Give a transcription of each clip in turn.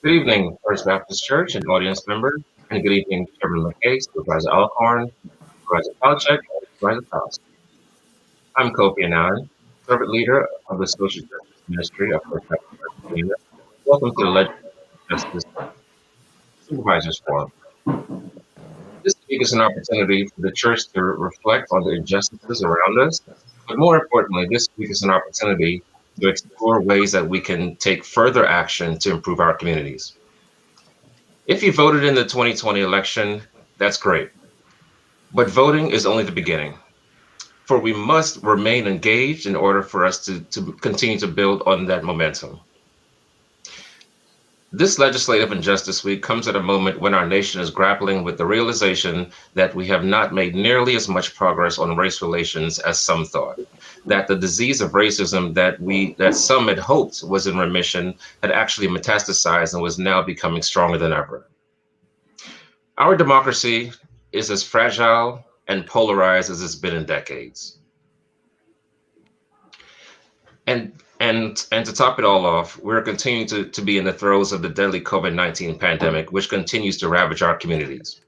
Good evening, First Baptist Church and audience members, and good evening, Chairman McKay, Supervisor Alcorn, Supervisor Palachek, and Supervisor Faust. I'm Kofi Annan, servant leader of the Social Justice Ministry of First Baptist Church of Vienna. Welcome to the Legislative Justice Supervisors Forum. This week is an opportunity for the church to reflect on the injustices around us, but more importantly, this week is an opportunity to explore ways that we can take further action to improve our communities. If you voted in the 2020 election, that's great. But voting is only the beginning, for we must remain engaged in order for us to continue to build on that momentum. This Legislative Injustice Week comes at a moment when our nation is grappling with the realization that we have not made nearly as much progress on race relations as some thought, that the disease of racism that some had hoped was in remission had actually metastasized and was now becoming stronger than ever. Our democracy is as fragile and polarized as it's been in decades. And to top it all off, we're continuing to be in the throes of the deadly COVID-19 pandemic, which continues to ravage our communities.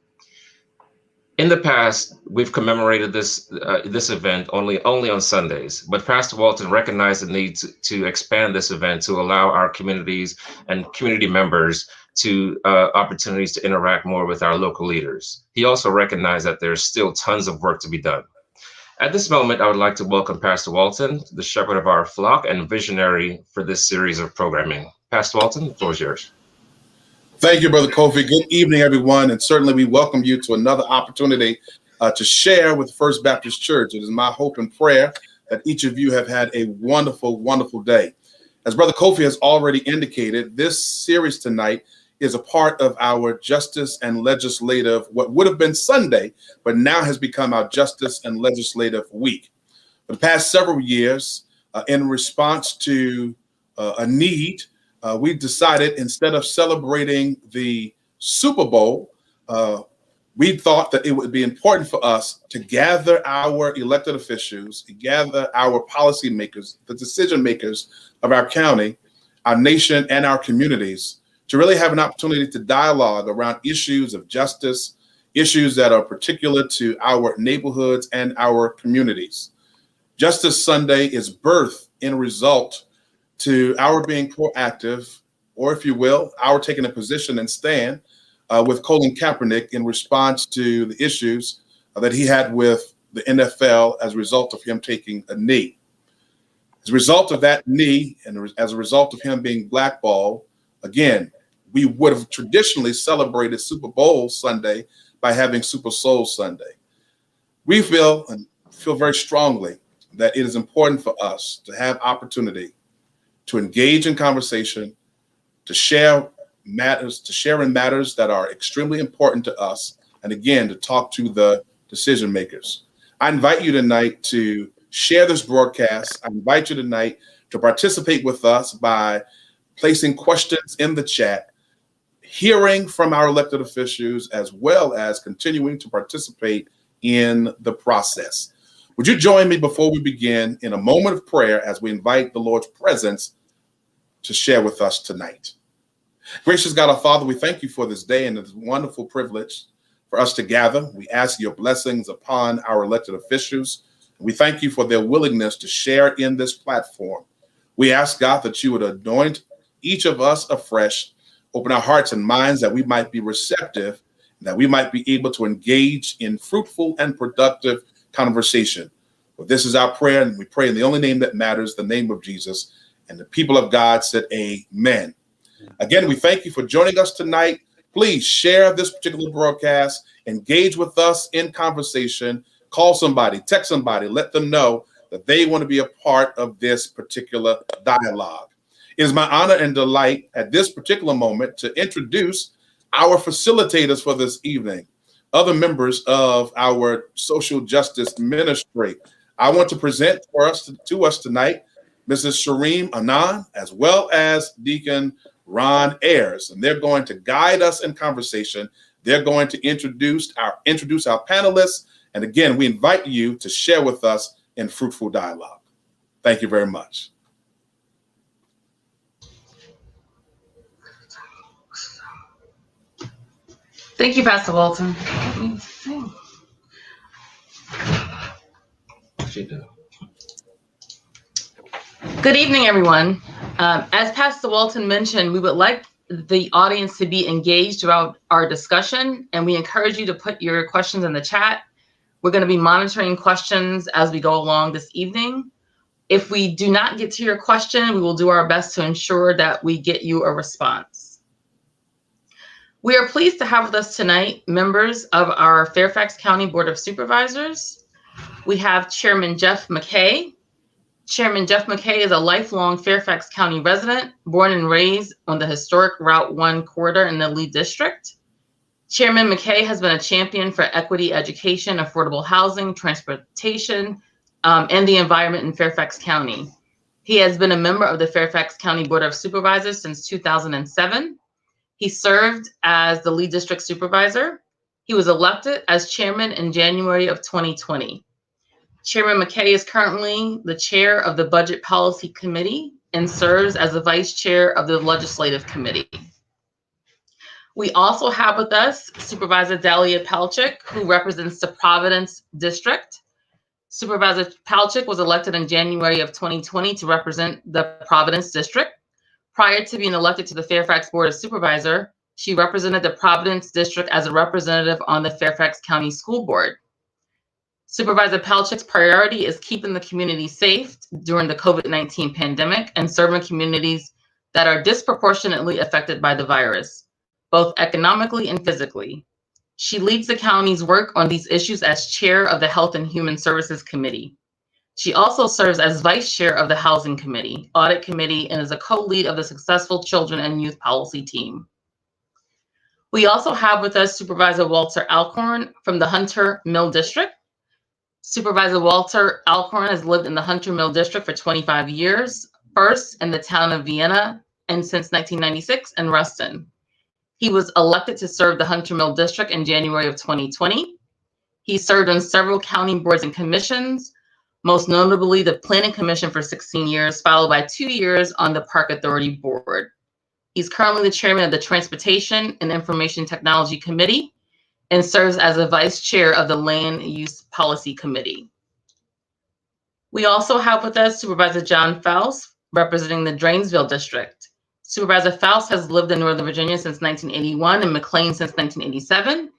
In the past, we've commemorated this event only on Sundays, but Pastor Walton recognized the need to expand this event to allow our communities and community members to opportunities to interact more with our local leaders. He also recognized that there's still tons of work to be done. At this moment, I would like to welcome Pastor Walton, the shepherd of our flock and visionary for this series of programming. Pastor Walton, the floor is yours. Thank you, Brother Kofi. Good evening, everyone. And certainly we welcome you to another opportunity to share with First Baptist Church. It is my hope and prayer that each of you have had a wonderful, wonderful day. As Brother Kofi has already indicated, this series tonight is a part of our Justice and Legislative, what would have been Sunday, but now has become our Justice and Legislative Week. For the past several years, in response to a need, we decided instead of celebrating the Super Bowl, we thought that it would be important for us to gather our elected officials, to gather our policymakers, the decision makers of our county, our nation, and our communities to really have an opportunity to dialogue around issues of justice, issues that are particular to our neighborhoods and our communities. Justice Sunday is birthed in result to our being proactive, or if you will, our taking a position and stand with Colin Kaepernick in response to the issues that he had with the NFL as a result of him taking a knee. As a result of that knee, and as a result of him being blackballed, again, we would have traditionally celebrated Super Bowl Sunday by having Super Soul Sunday. We feel very strongly that it is important for us to have opportunity to engage in conversation, to share in matters that are extremely important to us, and again, to talk to the decision makers. I invite you tonight to share this broadcast. I invite you tonight to participate with us by placing questions in the chat, hearing from our elected officials, as well as continuing to participate in the process. Would you join me before we begin in a moment of prayer as we invite the Lord's presence to share with us tonight? Gracious God, our Father, we thank you for this day and this wonderful privilege for us to gather. We ask your blessings upon our elected officials. We thank you for their willingness to share in this platform. We ask, God, that you would anoint each of us afresh, open our hearts and minds that we might be receptive, that we might be able to engage in fruitful and productive conversation. Well, this is our prayer, and we pray in the only name that matters, the name of Jesus. And the people of God said, amen. Again, we thank you for joining us tonight. Please share this particular broadcast, engage with us in conversation, call somebody, text somebody, let them know that they want to be a part of this particular dialogue. It is my honor and delight at this particular moment to introduce our facilitators for this evening, other members of our social justice ministry. I want to present to us tonight Mrs. Shareem Anand, as well as Deacon Ron Ayers, and they're going to guide us in conversation. They're going to introduce our panelists, and again, we invite you to share with us in fruitful dialogue. Thank you very much. Thank you, Pastor Walton. Good evening, everyone. As Pastor Walton mentioned, we would like the audience to be engaged throughout our discussion, and we encourage you to put your questions in the chat. We're going to be monitoring questions as we go along this evening. If we do not get to your question, we will do our best to ensure that we get you a response. We are pleased to have with us tonight members of our Fairfax County Board of Supervisors. We have Chairman Jeff McKay. Chairman Jeff McKay is a lifelong Fairfax County resident, born and raised on the historic Route 1 corridor in the Lee District. Chairman McKay has been a champion for equity education, affordable housing, transportation, and the environment in Fairfax County. He has been a member of the Fairfax County Board of Supervisors since 2007. He served as the Lee District Supervisor. He was elected as chairman in January of 2020. Chairman McKay is currently the chair of the Budget Policy Committee and serves as the vice chair of the Legislative Committee. We also have with us Supervisor Dalia Palchik, who represents the Providence District. Supervisor Palchik was elected in January of 2020 to represent the Providence District. Prior to being elected to the Fairfax Board of Supervisors, she represented the Providence District as a representative on the Fairfax County School Board. Supervisor Palchik's priority is keeping the community safe during the COVID-19 pandemic and serving communities that are disproportionately affected by the virus, both economically and physically. She leads the county's work on these issues as chair of the Health and Human Services Committee. She also serves as vice chair of the Housing Committee, Audit Committee, and is a co-lead of the successful Children and Youth Policy Team. We also have with us Supervisor Walter Alcorn from the Hunter Mill District. Supervisor Walter Alcorn has lived in the Hunter Mill District for 25 years, first in the town of Vienna, and since 1996 in Ruston. He was elected to serve the Hunter Mill District in January of 2020. He served on several county boards and commissions, most notably the Planning Commission for 16 years, followed by 2 years on the Park Authority Board. He's currently the chairman of the Transportation and Information Technology Committee and serves as a vice chair of the Land Use Policy Committee. We also have with us Supervisor John Faust, representing the Drainsville District. Supervisor Faust has lived in Northern Virginia since 1981 and McLean since 1987.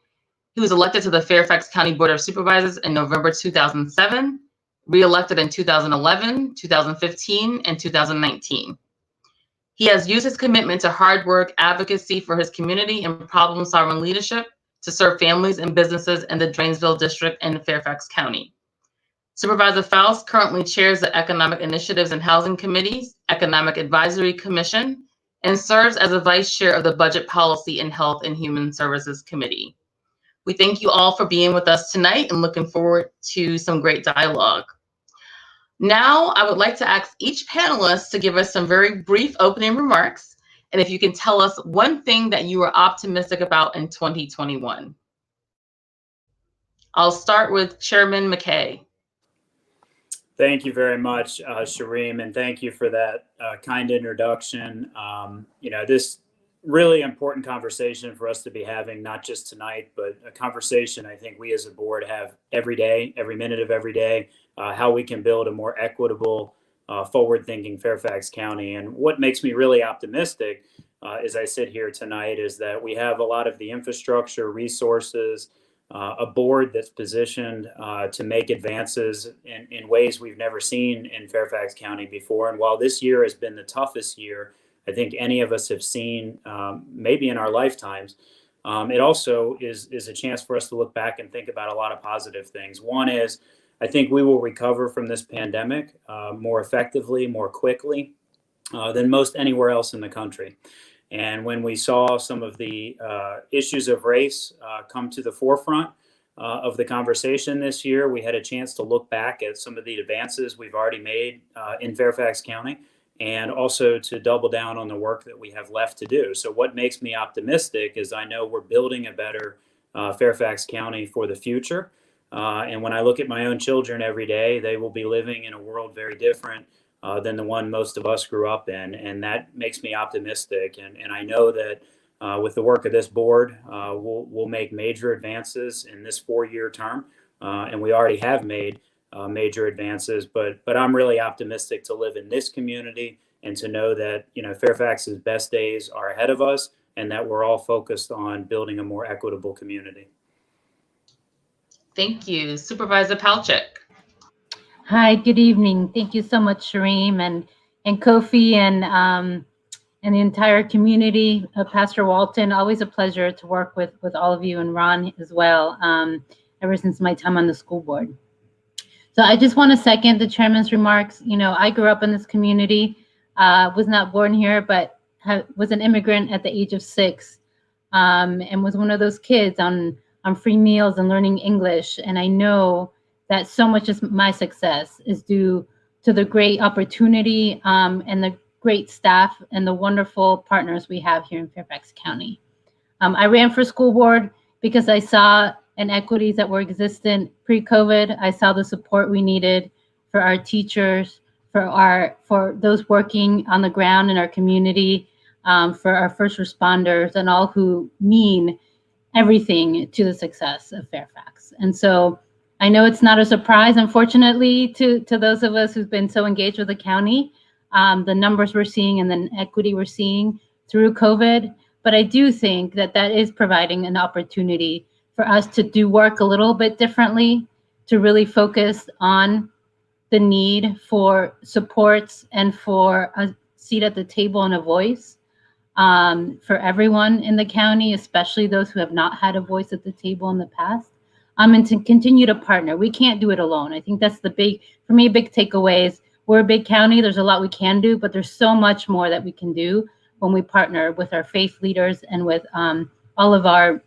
He was elected to the Fairfax County Board of Supervisors in November 2007, re-elected in 2011, 2015, and 2019. He has used his commitment to hard work, advocacy for his community, and problem-solving leadership to serve families and businesses in the Drainsville District and Fairfax County. Supervisor Faust currently chairs the Economic Initiatives and Housing Committees, Economic Advisory Commission, and serves as a vice chair of the Budget Policy and Health and Human Services Committee. We thank you all for being with us tonight and looking forward to some great dialogue. Now, I would like to ask each panelist to give us some very brief opening remarks, and if you can tell us one thing that you are optimistic about in 2021. I'll start with Chairman McKay. Thank you very much, Shareem, and thank you for that kind introduction. This really important conversation for us to be having, not just tonight, but a conversation I think we as a board have every day, every minute of every day, how we can build a more equitable, forward-thinking Fairfax County. And what makes me really optimistic as I sit here tonight is that we have a lot of the infrastructure, resources, a board that's positioned to make advances in ways we've never seen in Fairfax County before. And while this year has been the toughest year I think any of us have seen maybe in our lifetimes, it also is a chance for us to look back and think about a lot of positive things. One is, I think we will recover from this pandemic more effectively, more quickly. than most anywhere else in the country. And when we saw some of the issues of race come to the forefront of the conversation this year, we had a chance to look back at some of the advances we've already made in Fairfax County, and also to double down on the work that we have left to do. So what makes me optimistic is I know we're building a better Fairfax County for the future. And when I look at my own children every day, they will be living in a world very different than the one most of us grew up in. And that makes me optimistic. And I know that with the work of this board, we'll make major advances in this 4-year term. And we already have made major advances, but I'm really optimistic to live in this community and to know that, Fairfax's best days are ahead of us, and that we're all focused on building a more equitable community. Thank you. Supervisor Palchik. Hi, good evening. Thank you so much, Shareem and Kofi and the entire community. Pastor Walton, always a pleasure to work with all of you, and Ron as well, ever since my time on the school board. So I just want to second the chairman's remarks. I grew up in this community, was not born here, but was an immigrant at the age of 6, and was one of those kids on free meals and learning English. And I know that so much of my success is due to the great opportunity and the great staff and the wonderful partners we have here in Fairfax County. I ran for school board because I saw inequities that were existent pre-COVID. I saw the support we needed for our teachers, for those working on the ground in our community, for our first responders, and all who mean everything to the success of Fairfax. And so I know it's not a surprise, unfortunately, to those of us who've been so engaged with the county, the numbers we're seeing and the equity we're seeing through COVID. But I do think that is providing an opportunity for us to do work a little bit differently, to really focus on the need for supports and for a seat at the table and a voice for everyone in the county, especially those who have not had a voice at the table in the past, and to continue to partner. We can't do it alone. I think that's big takeaway is we're a big county. There's a lot we can do, but there's so much more that we can do when we partner with our faith leaders and with all of our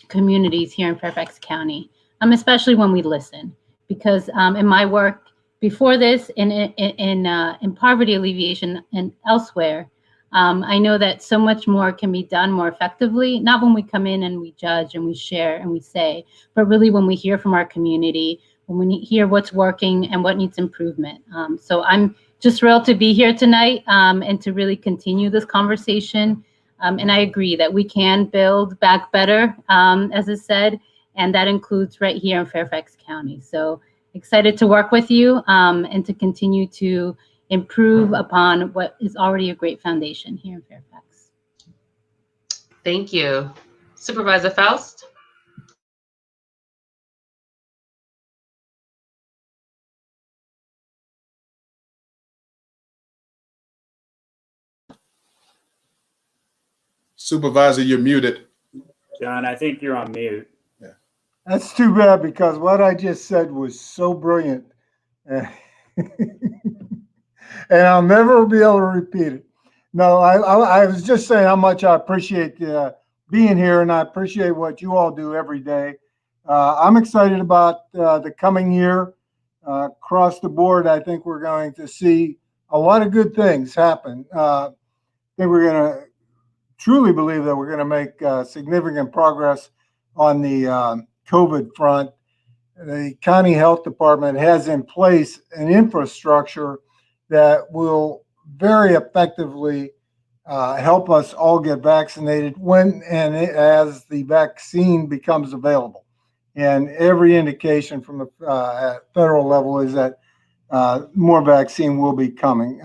communities here in Fairfax County, especially when we listen. Because in my work before this, in poverty alleviation and elsewhere, I know that so much more can be done more effectively, not when we come in and we judge and we share and we say, but really when we hear from our community, when we hear what's working and what needs improvement. So I'm just thrilled to be here tonight and to really continue this conversation. And I agree that we can build back better, as I said, and that includes right here in Fairfax County. So excited to work with you and to continue to improve upon what is already a great foundation here in Fairfax. Thank you. Supervisor Faust. Supervisor, you're muted. John, I think you're on mute. Yeah. That's too bad, because what I just said was so brilliant. And I'll never be able to repeat it. No, I was just saying how much I appreciate being here, and I appreciate what you all do every day. I'm excited about the coming year. Across the board, I think we're going to see a lot of good things happen. I think we're going to truly believe that we're going to make significant progress on the COVID front. The county health department has in place an infrastructure that will very effectively help us all get vaccinated when and as the vaccine becomes available. And every indication from the federal level is that more vaccine will be coming.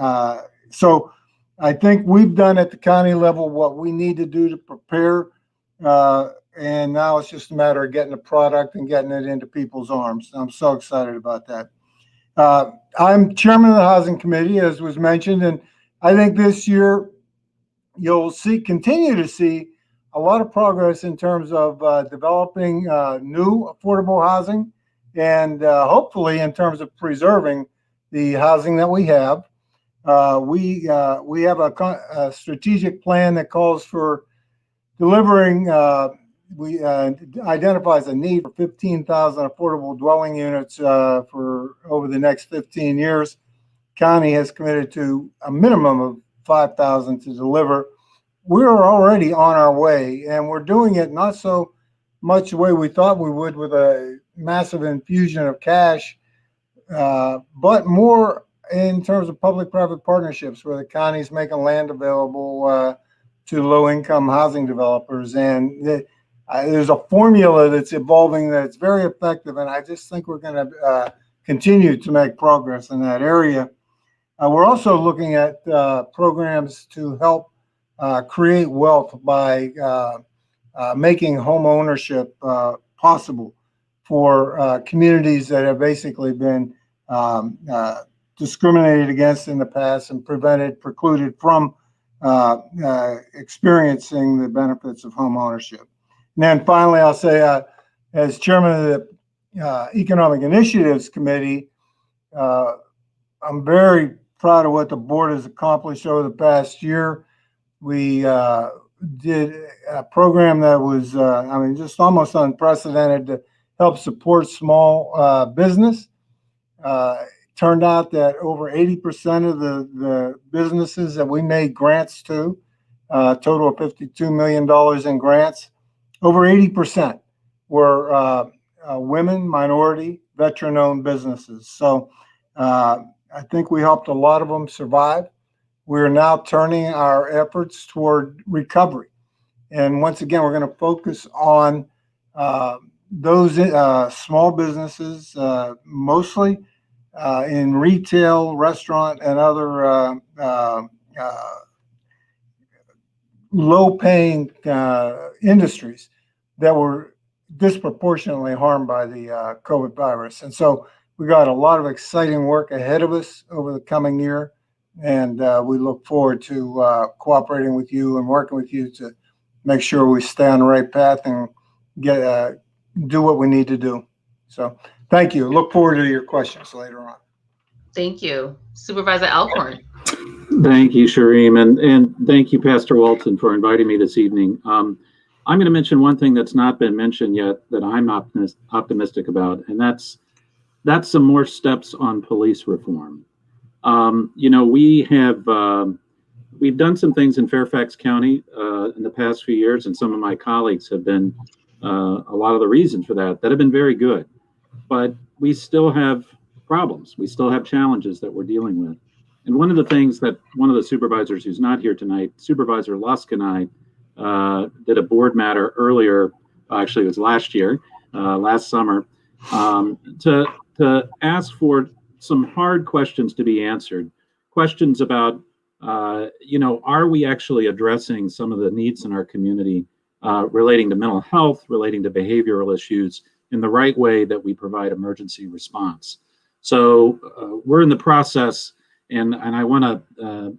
So I think we've done at the county level what we need to do to prepare. And now it's just a matter of getting the product and getting it into people's arms. I'm so excited about that. I'm chairman of the Housing Committee, as was mentioned, and I think this year you'll continue to see a lot of progress in terms of developing new affordable housing, and hopefully in terms of preserving the housing that we have. We have a strategic plan that calls for delivering. We identifies a need for 15,000 affordable dwelling units for over the next 15 years. County has committed to a minimum of 5,000 to deliver. We're already on our way, and we're doing it not so much the way we thought we would with a massive infusion of cash, but more in terms of public-private partnerships where the county's making land available to low-income housing developers. And there's a formula that's evolving that's very effective, and I just think we're going to continue to make progress in that area. We're also looking at programs to help create wealth by making home ownership possible for communities that have basically been discriminated against in the past and precluded from experiencing the benefits of home ownership. And then finally, I'll say, as chairman of the Economic Initiatives Committee, I'm very proud of what the board has accomplished over the past year. We did a program that was, just almost unprecedented to help support small business. Turned out that over 80% of the businesses that we made grants to, a total of $52 million in grants, over 80% were women, minority, veteran-owned businesses. So I think we helped a lot of them survive. We're now turning our efforts toward recovery. And once again, we're going to focus on those small businesses, mostly in retail, restaurant, and other low-paying industries that were disproportionately harmed by the COVID virus. And so we got a lot of exciting work ahead of us over the coming year, and we look forward to cooperating with you and working with you to make sure we stay on the right path and do what we need to do. So thank you. Look forward to your questions later on. Thank you. Supervisor Alcorn. Thank you, Shireen, and thank you, Pastor Walton, for inviting me this evening. I'm going to mention one thing that's not been mentioned yet that I'm optimistic about, and that's some more steps on police reform. We've done some things in Fairfax County in the past few years, and some of my colleagues have been a lot of the reasons for that have been very good. But we still have problems. We still have challenges that we're dealing with. And one of the things that one of the supervisors who's not here tonight, Supervisor Lusk, and I did a board matter earlier, actually it was last summer, to ask for some hard questions to be answered. Questions about, are we actually addressing some of the needs in our community relating to mental health, relating to behavioral issues in the right way that we provide emergency response? So we're in the process, and I want to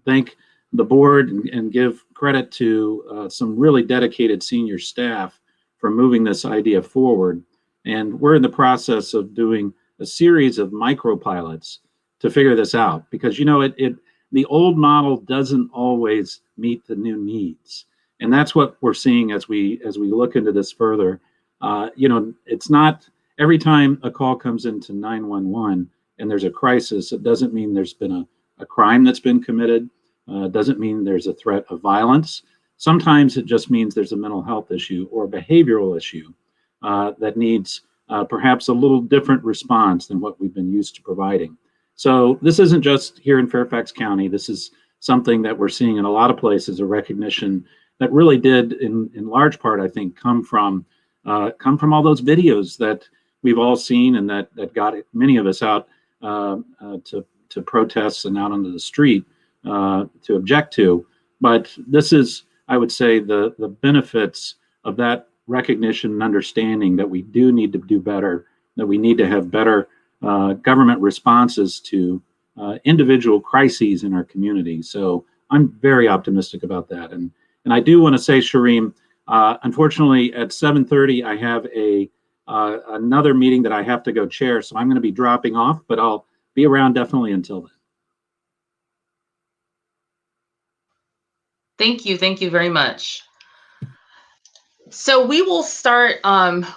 thank the board and give credit to some really dedicated senior staff for moving this idea forward. And we're in the process of doing a series of micro pilots to figure this out, because the old model doesn't always meet the new needs, and that's what we're seeing as we look into this further. It's not every time a call comes into 911 and there's a crisis, it doesn't mean there's been a crime that's been committed. Doesn't mean there's a threat of violence. Sometimes it just means there's a mental health issue or a behavioral issue that needs perhaps a little different response than what we've been used to providing. So this isn't just here in Fairfax County. This is something that we're seeing in a lot of places, a recognition that really did, in large part, I think, come from all those videos that we've all seen and that got many of us out to protests and out onto the street to object to. But this is, I would say, the benefits of that recognition and understanding that we do need to do better, that we need to have better government responses to individual crises in our community. So I'm very optimistic about that. And I do want to say, Shireen, unfortunately at 7:30 I have another meeting that I have to go chair, so I'm going to be dropping off, but I'll be around definitely until then. Thank you. Thank you very much. So we will start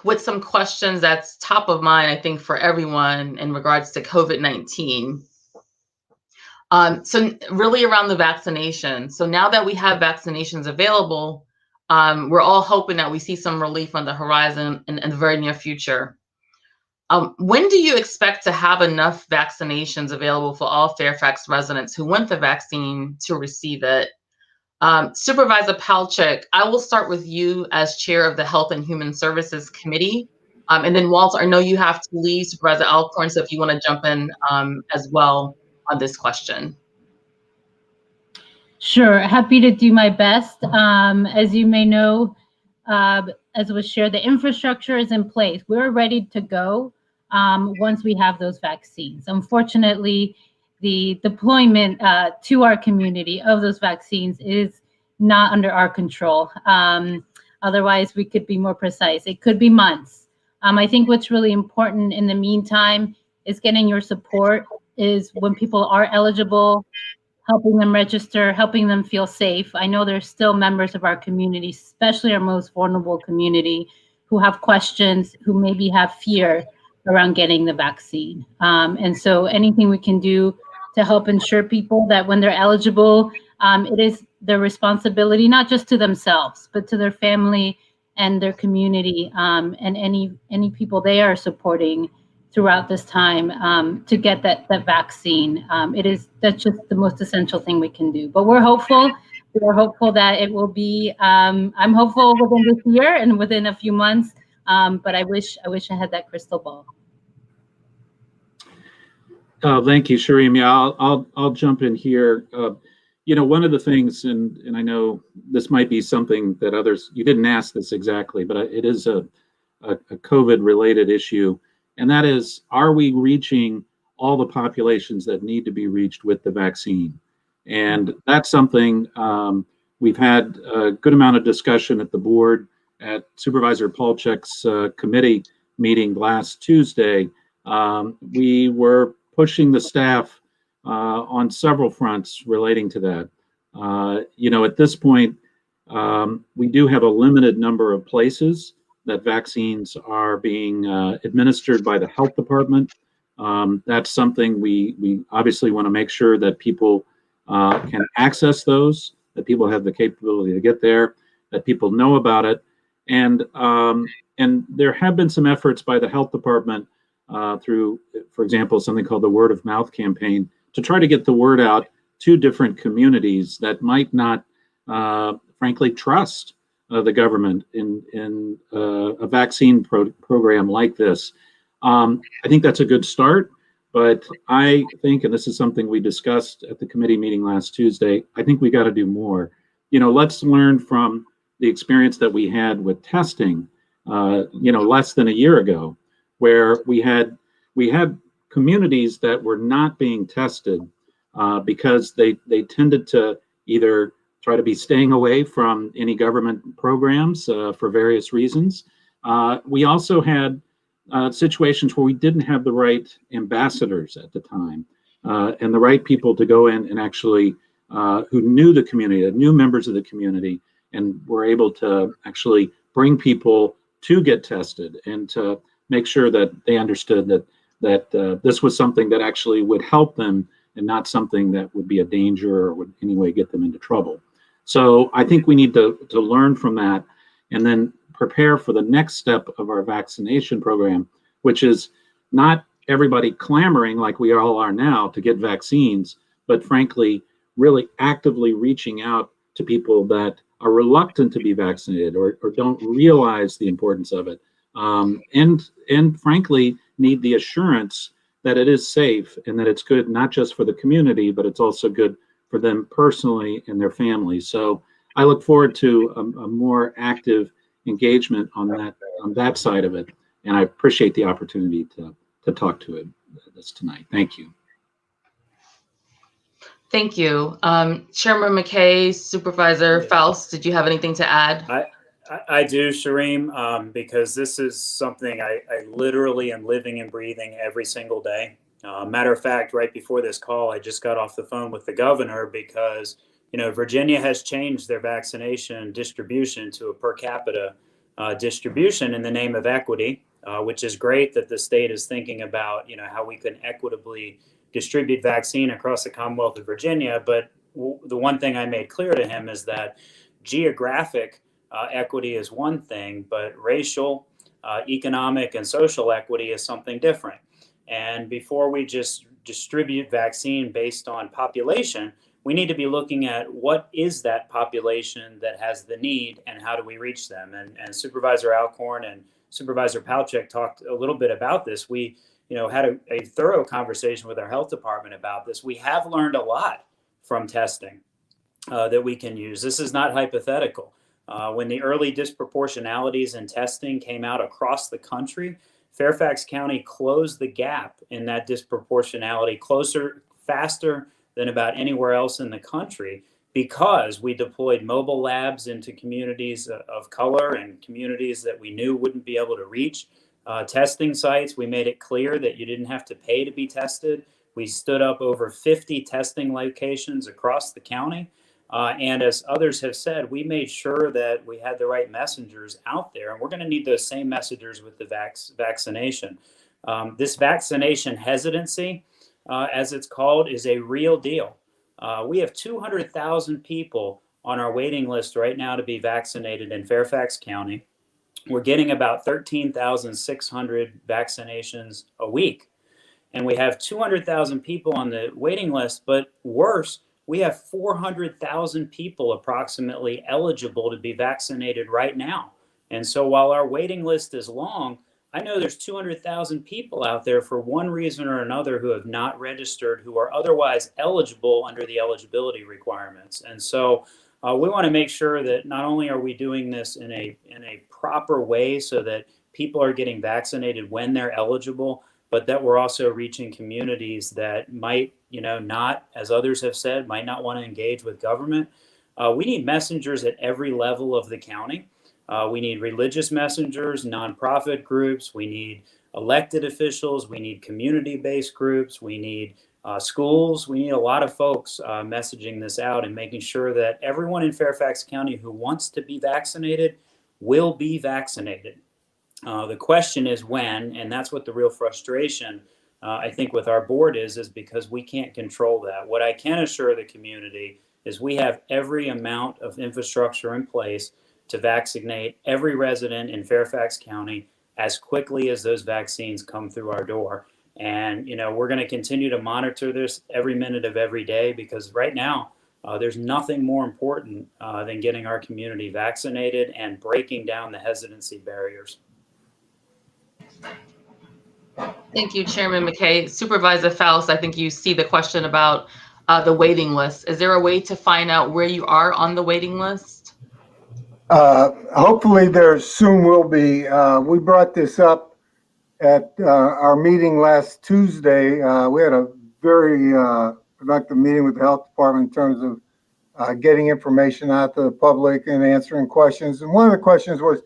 with some questions that's top of mind, I think, for everyone in regards to COVID-19. So really around the vaccination. So now that we have vaccinations available, we're all hoping that we see some relief on the horizon in the very near future. When do you expect to have enough vaccinations available for all Fairfax residents who want the vaccine to receive it? Supervisor Palchik, I will start with you as chair of the Health and Human Services Committee. And then Walter, I know you have to leave, Supervisor Alcorn, so if you want to jump in as well on this question. Sure, happy to do my best. As you may know, as was shared, the infrastructure is in place. We're ready to go once we have those vaccines. Unfortunately, the deployment to our community of those vaccines is not under our control. Otherwise, we could be more precise. It could be months. I think what's really important in the meantime is getting your support, is when people are eligible, helping them register, helping them feel safe. I know there's still members of our community, especially our most vulnerable community, who have questions, who maybe have fear around getting the vaccine. And so anything we can do to help ensure people that when they're eligible, it is their responsibility, not just to themselves, but to their family and their community, and any people they are supporting throughout this time to get that vaccine. That's just the most essential thing we can do. But we're hopeful. We're hopeful that it will be. I'm hopeful within this year and within a few months. But I wish I had that crystal ball. Thank you, Shireen. Yeah, I'll jump in here. One of the things, and I know this might be something that others, you didn't ask this exactly, but it is a COVID-related issue. And that is, are we reaching all the populations that need to be reached with the vaccine? And that's something we've had a good amount of discussion at the board at Supervisor Palchik's committee meeting last Tuesday. We were pushing the staff on several fronts relating to that. At this point, we do have a limited number of places that vaccines are being administered by the health department. That's something we obviously want to make sure that people can access those, that people have the capability to get there, that people know about it. And there have been some efforts by the health department through, for example, something called the Word of Mouth campaign to try to get the word out to different communities that might not, frankly, trust the government in a vaccine program like this. I think that's a good start, but I think, and this is something we discussed at the committee meeting last Tuesday, I think we got to do more. Let's learn from the experience that we had with testing, less than a year ago, where we had communities that were not being tested because they tended to either try to be staying away from any government programs for various reasons. We also had situations where we didn't have the right ambassadors at the time and the right people to go in and actually who knew the community, knew members of the community, and were able to actually bring people to get tested and to make sure that they understood that this was something that actually would help them and not something that would be a danger or would in any way get them into trouble. So I think we need to learn from that and then prepare for the next step of our vaccination program, which is not everybody clamoring like we all are now to get vaccines, but frankly, really actively reaching out to people that are reluctant to be vaccinated or don't realize the importance of it, and frankly, need the assurance that it is safe and that it's good not just for the community, but it's also good for them personally and their families. So I look forward to a more active engagement on that side of it, and I appreciate the opportunity to talk to this tonight. Thank you. Thank you. Chairman McKay, Supervisor Faust, did you have anything to add? I do, Shireen, because this is something I literally am living and breathing every single day. Matter of fact, right before this call, I just got off the phone with the governor because, Virginia has changed their vaccination distribution to a per capita distribution in the name of equity, which is great that the state is thinking about, how we can equitably distribute vaccine across the Commonwealth of Virginia. But the one thing I made clear to him is that geographic equity is one thing, but racial, economic, and social equity is something different. And before we just distribute vaccine based on population, we need to be looking at what is that population that has the need and how do we reach them. And Supervisor Alcorn and Supervisor Palchik talked a little bit about this. We had a thorough conversation with our health department about this. We have learned a lot from testing that we can use. This is not hypothetical. When the early disproportionalities in testing came out across the country, Fairfax County closed the gap in that disproportionality faster than about anywhere else in the country, because we deployed mobile labs into communities of color and communities that we knew wouldn't be able to reach testing sites. We made it clear that you didn't have to pay to be tested. We stood up over 50 testing locations across the county. And as others have said, we made sure that we had the right messengers out there, and we're going to need those same messengers with the vaccination. This vaccination hesitancy, as it's called, is a real deal. We have 200,000 people on our waiting list right now to be vaccinated in Fairfax County. We're getting about 13,600 vaccinations a week. And we have 200,000 people on the waiting list, but worse, we have 400,000 people approximately eligible to be vaccinated right now. And so while our waiting list is long, I know there's 200,000 people out there for one reason or another who have not registered, who are otherwise eligible under the eligibility requirements. And so we want to make sure that not only are we doing this in a proper way so that people are getting vaccinated when they're eligible, but that we're also reaching communities that might, not, as others have said, might not want to engage with government. We need messengers at every level of the county. We need religious messengers, nonprofit groups. We need elected officials. We need community-based groups. We need schools. We need a lot of folks messaging this out and making sure that everyone in Fairfax County who wants to be vaccinated will be vaccinated. The question is when, and that's what the real frustration, I think, with our board is because we can't control that. What I can assure the community is we have every amount of infrastructure in place to vaccinate every resident in Fairfax County as quickly as those vaccines come through our door. And, we're going to continue to monitor this every minute of every day, because right now there's nothing more important than getting our community vaccinated and breaking down the hesitancy barriers. Thank you, Chairman McKay. Supervisor Faust, I think you see the question about the waiting list. Is there a way to find out where you are on the waiting list? Hopefully there soon will be. We brought this up at our meeting last Tuesday. We had a very productive meeting with the health department in terms of getting information out to the public and answering questions. And one of the questions was,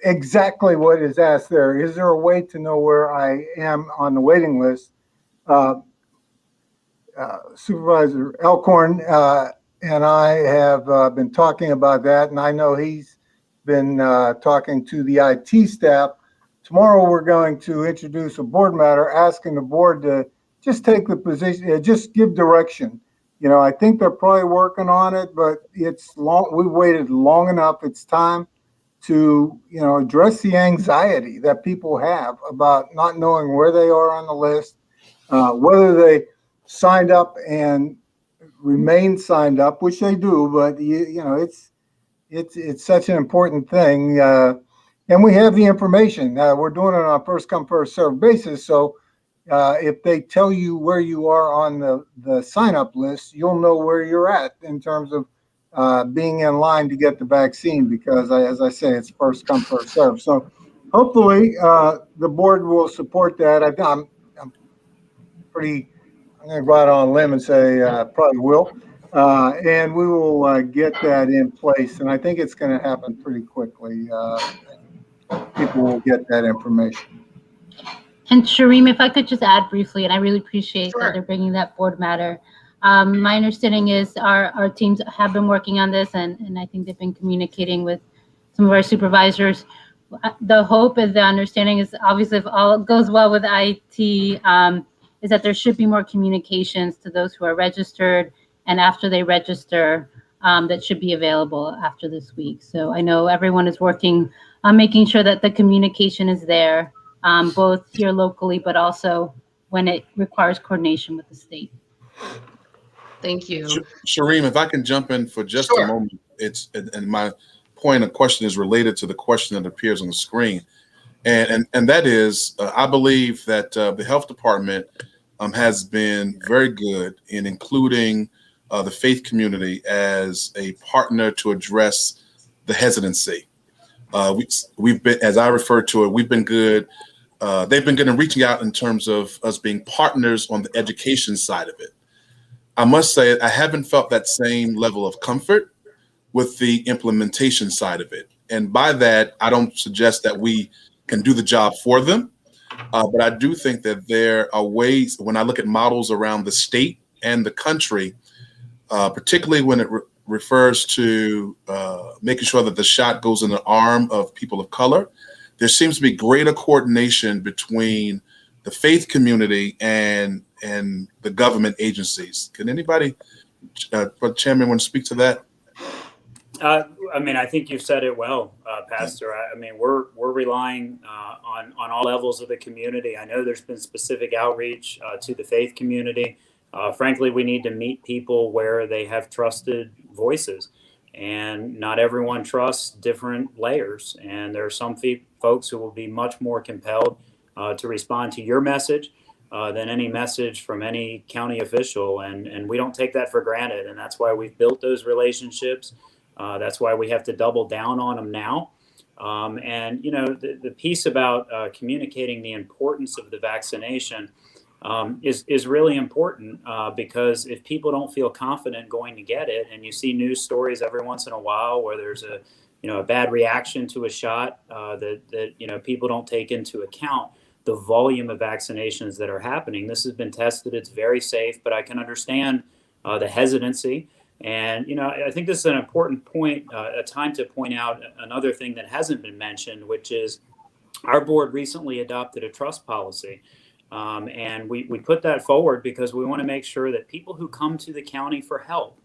exactly what is asked there. Is there a way to know where I am on the waiting list? Supervisor Alcorn and I have been talking about that, and I know he's been talking to the IT staff. Tomorrow we're going to introduce a board matter asking the board to just take the position, just give direction. I think they're probably working on it, but it's long. We've waited long enough. It's time to address the anxiety that people have about not knowing where they are on the list, whether they signed up and remain signed up, which they do, but it's such an important thing, and we have the information. We're doing it on a first come first served basis, so if they tell you where you are on the sign up list, you'll know where you're at in terms of being in line to get the vaccine, because as I say, it's first come first serve. So hopefully the board will support that. I'm going to go out on a limb and say probably will, and we will get that in place. And I think it's going to happen pretty quickly. People will get that information. And Shireen, if I could just add briefly, and I really appreciate Sure. that they're bringing that board matter. My understanding is our teams have been working on this, and I think they've been communicating with some of our supervisors. The hope is, the understanding is, obviously, if all goes well with IT, is that there should be more communications to those who are registered, and after they register, that should be available after this week. So I know everyone is working on making sure that the communication is there, both here locally, but also when it requires coordination with the state. Thank you. Shireen, if I can jump in for just a moment, and my point of question is related to the question that appears on the screen, and that is, I believe that the health department has been very good in including the faith community as a partner to address the hesitancy. We've been, as I refer to it, we've been good. They've been good in reaching out in terms of us being partners on the education side of it. I must say, I haven't felt that same level of comfort with the implementation side of it. And by that, I don't suggest that we can do the job for them. But I do think that there are ways, when I look at models around the state and the country, particularly when it refers to making sure that the shot goes in the arm of people of color, there seems to be greater coordination between the faith community and the government agencies. Can anybody, Chairman, want to speak to that? I mean, I think you've said it well, Pastor. I mean, we're relying on all levels of the community. I know there's been specific outreach to the faith community. Frankly, we need to meet people where they have trusted voices, and not everyone trusts different layers. And there are some folks who will be much more compelled to respond to your message than any message from any county official. And we don't take that for granted. And that's why we've built those relationships. That's why we have to double down on them now. And, you know, the piece about communicating the importance of the vaccination is really important because if people don't feel confident going to get it, and you see news stories every once in a while where there's a bad reaction to a shot that people don't take into account the volume of vaccinations that are happening. This has been tested. It's very safe, but I can understand the hesitancy. And, I think this is an important point, a time to point out another thing that hasn't been mentioned, which is our board recently adopted a trust policy. And we put that forward because we want to make sure that people who come to the county for help,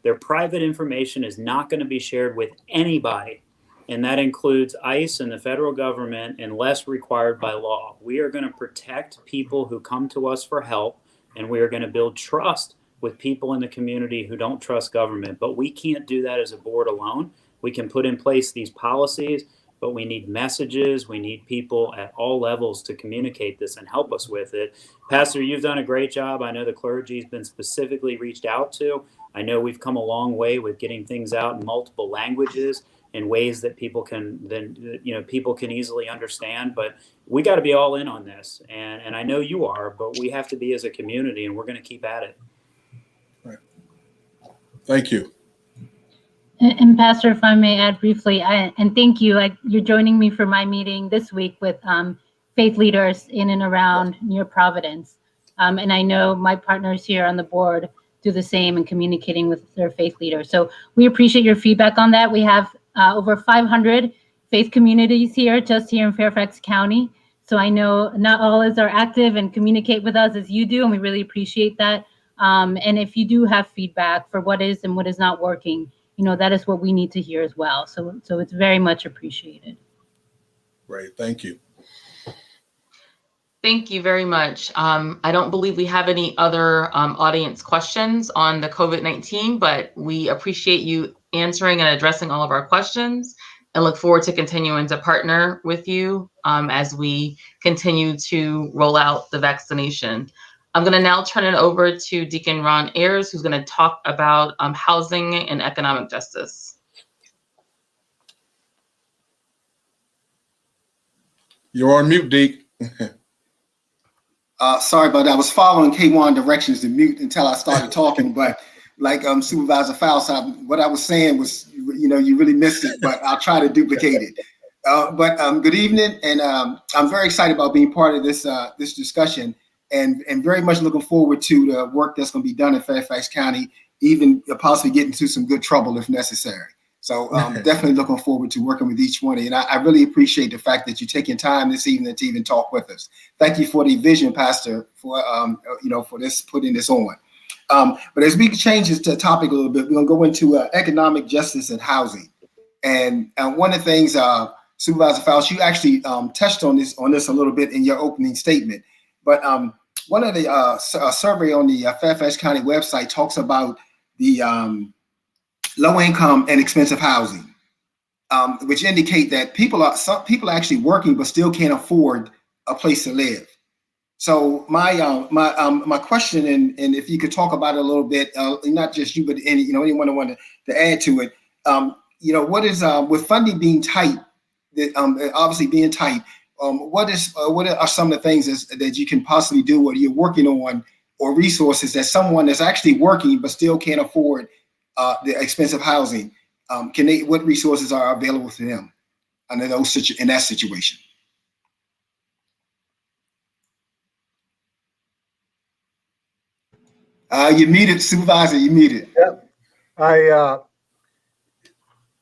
their private information is not going to be shared with anybody. And that includes ICE and the federal government unless required by law. We are going to protect people who come to us for help, and we are going to build trust with people in the community who don't trust government. But we can't do that as a board alone. We can put in place these policies, but we need messages. We need people at all levels to communicate this and help us with it. Pastor, you've done a great job. I know the clergy has been specifically reached out to. I know we've come a long way with getting things out in multiple languages in ways that people can easily understand. But we got to be all in on this. And I know you are, but we have to be as a community, and we're going to keep at it. Right. Thank you. And Pastor, if I may add briefly, and thank you. You're joining me for my meeting this week with faith leaders in and around near Providence. And I know my partners here on the board do the same in communicating with their faith leaders. So we appreciate your feedback on that. We have over 500 faith communities here, just here in Fairfax County. So I know not all are active and communicate with us as you do, and we really appreciate that. And if you do have feedback for what is and what is not working, that is what we need to hear as well. So it's very much appreciated. Great, thank you. Thank you very much. I don't believe we have any other audience questions on the COVID-19, but we appreciate you answering and addressing all of our questions and look forward to continuing to partner with you as we continue to roll out the vaccination. I'm going to now turn it over to Deacon Ron Ayers, who's going to talk about housing and economic justice. You're on mute, Deke. Sorry about that. I was following K1 directions to mute until I started talking, but like Supervisor Fowlside, what I was saying was, you really missed it, but I'll try to duplicate it. But good evening, and I'm very excited about being part of this discussion. and very much looking forward to the work that's going to be done in Fairfax County, even possibly get into some good trouble if necessary. So definitely looking forward to working with each one of you. And I really appreciate the fact that you're taking time this evening to even talk with us. Thank you for the vision, Pastor, for for this, putting this on. But as we change the topic a little bit, we're going to go into economic justice and housing. And one of the things, Supervisor Faust, you actually touched on this a little bit in your opening statement. But one of the survey on the Fairfax County website talks about the low income and expensive housing, which indicate that some people are actually working but still can't afford a place to live. So my question, and if you could talk about it a little bit, not just you, but anyone who wanted to add to it, what is with funding being tight, obviously being tight, what are some of the things that you can possibly do, or you're working on, or resources that someone that's actually working but still can't afford the expensive housing, what resources are available to them in that situation? You muted, Supervisor. You muted. Yep.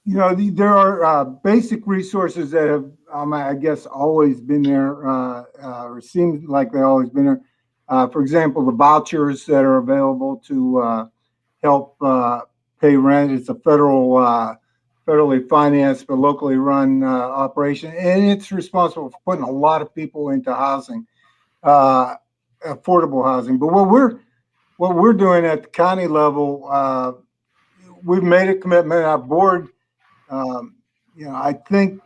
There are basic resources that have, I guess, always been there, or seems like they've always been there. For example, the vouchers that are available to help pay rent. It's a federally financed but locally run operation, and it's responsible for putting a lot of people into housing, affordable housing. But what we're doing at the county level, we've made a commitment. Our board, I think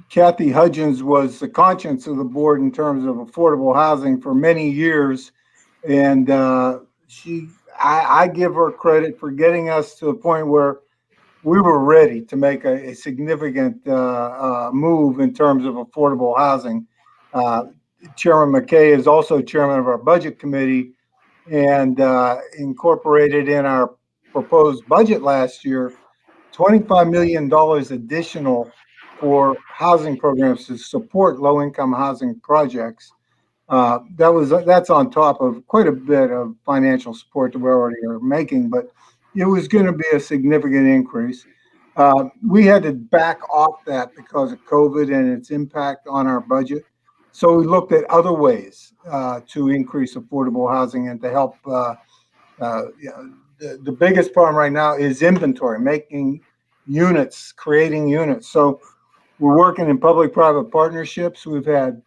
Kathy Hudgens was the conscience of the board in terms of affordable housing for many years, and I give her credit for getting us to a point where we were ready to make a significant move in terms of affordable housing. Chairman McKay is also chairman of our budget committee, and incorporated in our proposed budget last year $25 million additional for housing programs to support low-income housing projects. That's on top of quite a bit of financial support that we already are making, but it was going to be a significant increase. We had to back off that because of COVID and its impact on our budget. So we looked at other ways to increase affordable housing and to help. The biggest problem right now is inventory, making units, creating units. So we're working in public-private partnerships. We've had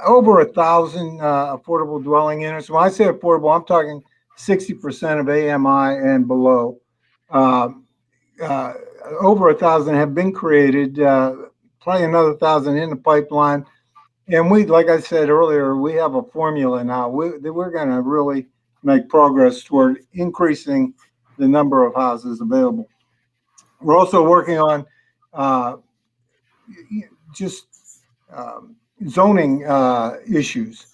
over 1,000 affordable dwelling units. When I say affordable, I'm talking 60% of AMI and below. Over 1,000 have been created, probably another 1,000 in the pipeline. And like I said earlier, we have a formula now. We're going to really make progress toward increasing the number of houses available. We're also working on zoning issues.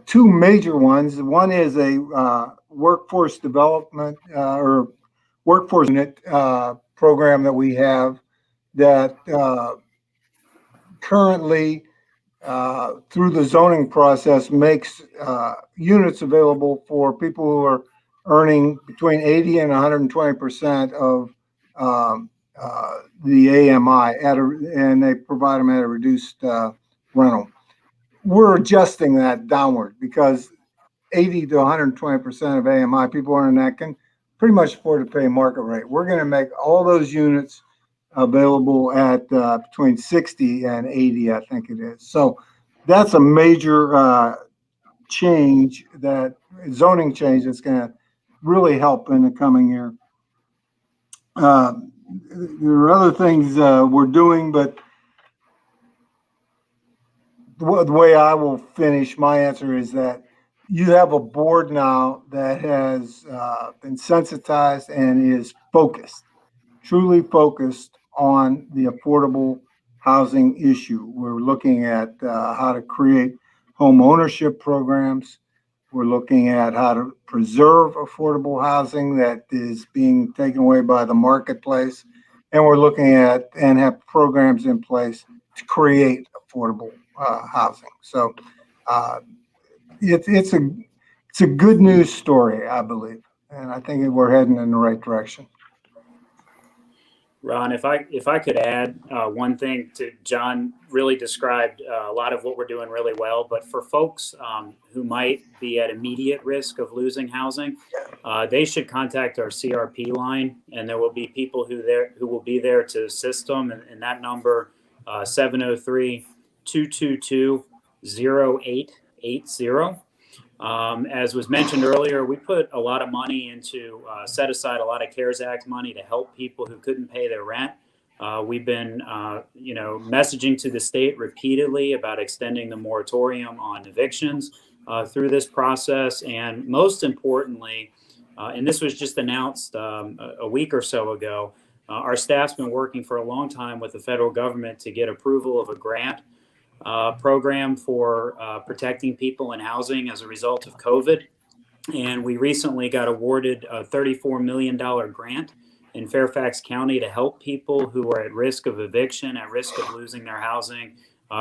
Two major ones. One is a workforce development or workforce unit program that we have that currently through the zoning process makes units available for people who are earning between 80 and 120% of the AMI and they provide them at a reduced rental. We're adjusting that downward because 80 to 120% of AMI people earning that can pretty much afford to pay market rate. We're going to make all those units available at between 60 and 80, I think it is. So that's a major change, that zoning change that's going to really help in the coming year. There are other things we're doing, but the way I will finish my answer is that you have a board now that has been sensitized and is focused, truly focused on the affordable housing issue. We're looking at how to create home ownership programs. We're looking at how to preserve affordable housing that is being taken away by the marketplace. And we're looking at and have programs in place to create affordable housing. So It's a good news story, I believe, and I think we're heading in the right direction. Ron, if I could add one thing to John, really described a lot of what we're doing really well. But for folks who might be at immediate risk of losing housing, they should contact our CRP line, and there will be people who will be there to assist them. And that number 703-222-0880. As was mentioned earlier, we put a lot of money into set aside a lot of CARES Act money to help people who couldn't pay their rent. We've been, messaging to the state repeatedly about extending the moratorium on evictions through this process. And most importantly, and this was just announced a week or so ago, our staff's been working for a long time with the federal government to get approval of a grant program for protecting people in housing as a result of COVID. And we recently got awarded a $34 million grant in Fairfax County to help people who are at risk of eviction, at risk of losing their housing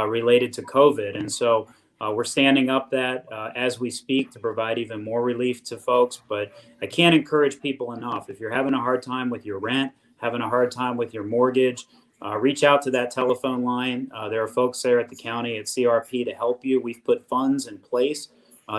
related to COVID. And so we're standing up that as we speak to provide even more relief to folks. But I can't encourage people enough. If you're having a hard time with your rent, having a hard time with your mortgage, reach out to that telephone line. There are folks there at the county at CRP to help you. We've put funds in place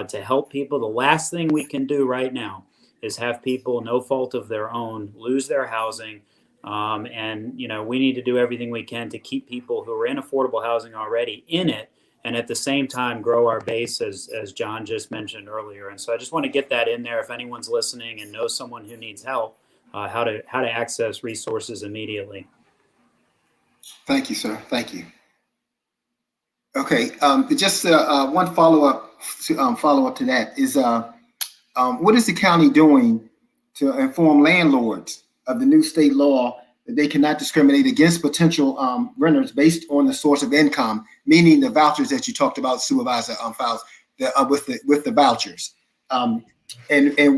to help people. The last thing we can do right now is have people, no fault of their own, lose their housing. And we need to do everything we can to keep people who are in affordable housing already in it, and at the same time grow our base, as John just mentioned earlier. And so I just want to get that in there. If anyone's listening and knows someone who needs help, how to access resources immediately. Thank you, sir. Thank you. Okay, just one follow-up to that is what is the county doing to inform landlords of the new state law that they cannot discriminate against potential renters based on the source of income, meaning the vouchers that you talked about, Supervisor Files, with the vouchers, and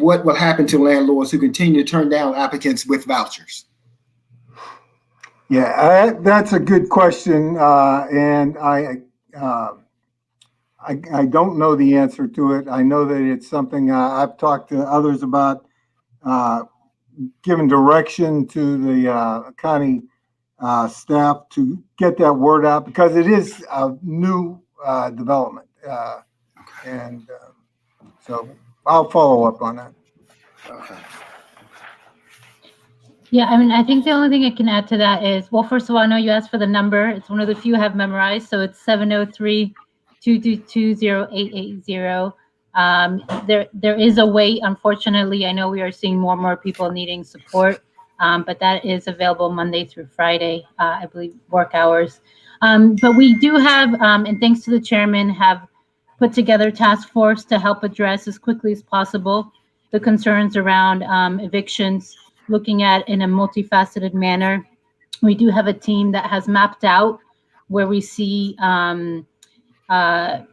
what will happen to landlords who continue to turn down applicants with vouchers? Yeah, that's a good question, and I don't know the answer to it. I know that it's something I've talked to others about, giving direction to the county staff to get that word out, because it is a new development, and so I'll follow up on that. Okay. Yeah, I mean, I think the only thing I can add to that is, well, first of all, I know you asked for the number. It's one of the few I have memorized. So it's 703-222-0880. There is a wait. Unfortunately, I know we are seeing more and more people needing support, but that is available Monday through Friday, I believe, work hours. But we do have, and thanks to the chairman, have put together a task force to help address as quickly as possible the concerns around evictions, looking at in a multifaceted manner. We do have a team that has mapped out where we see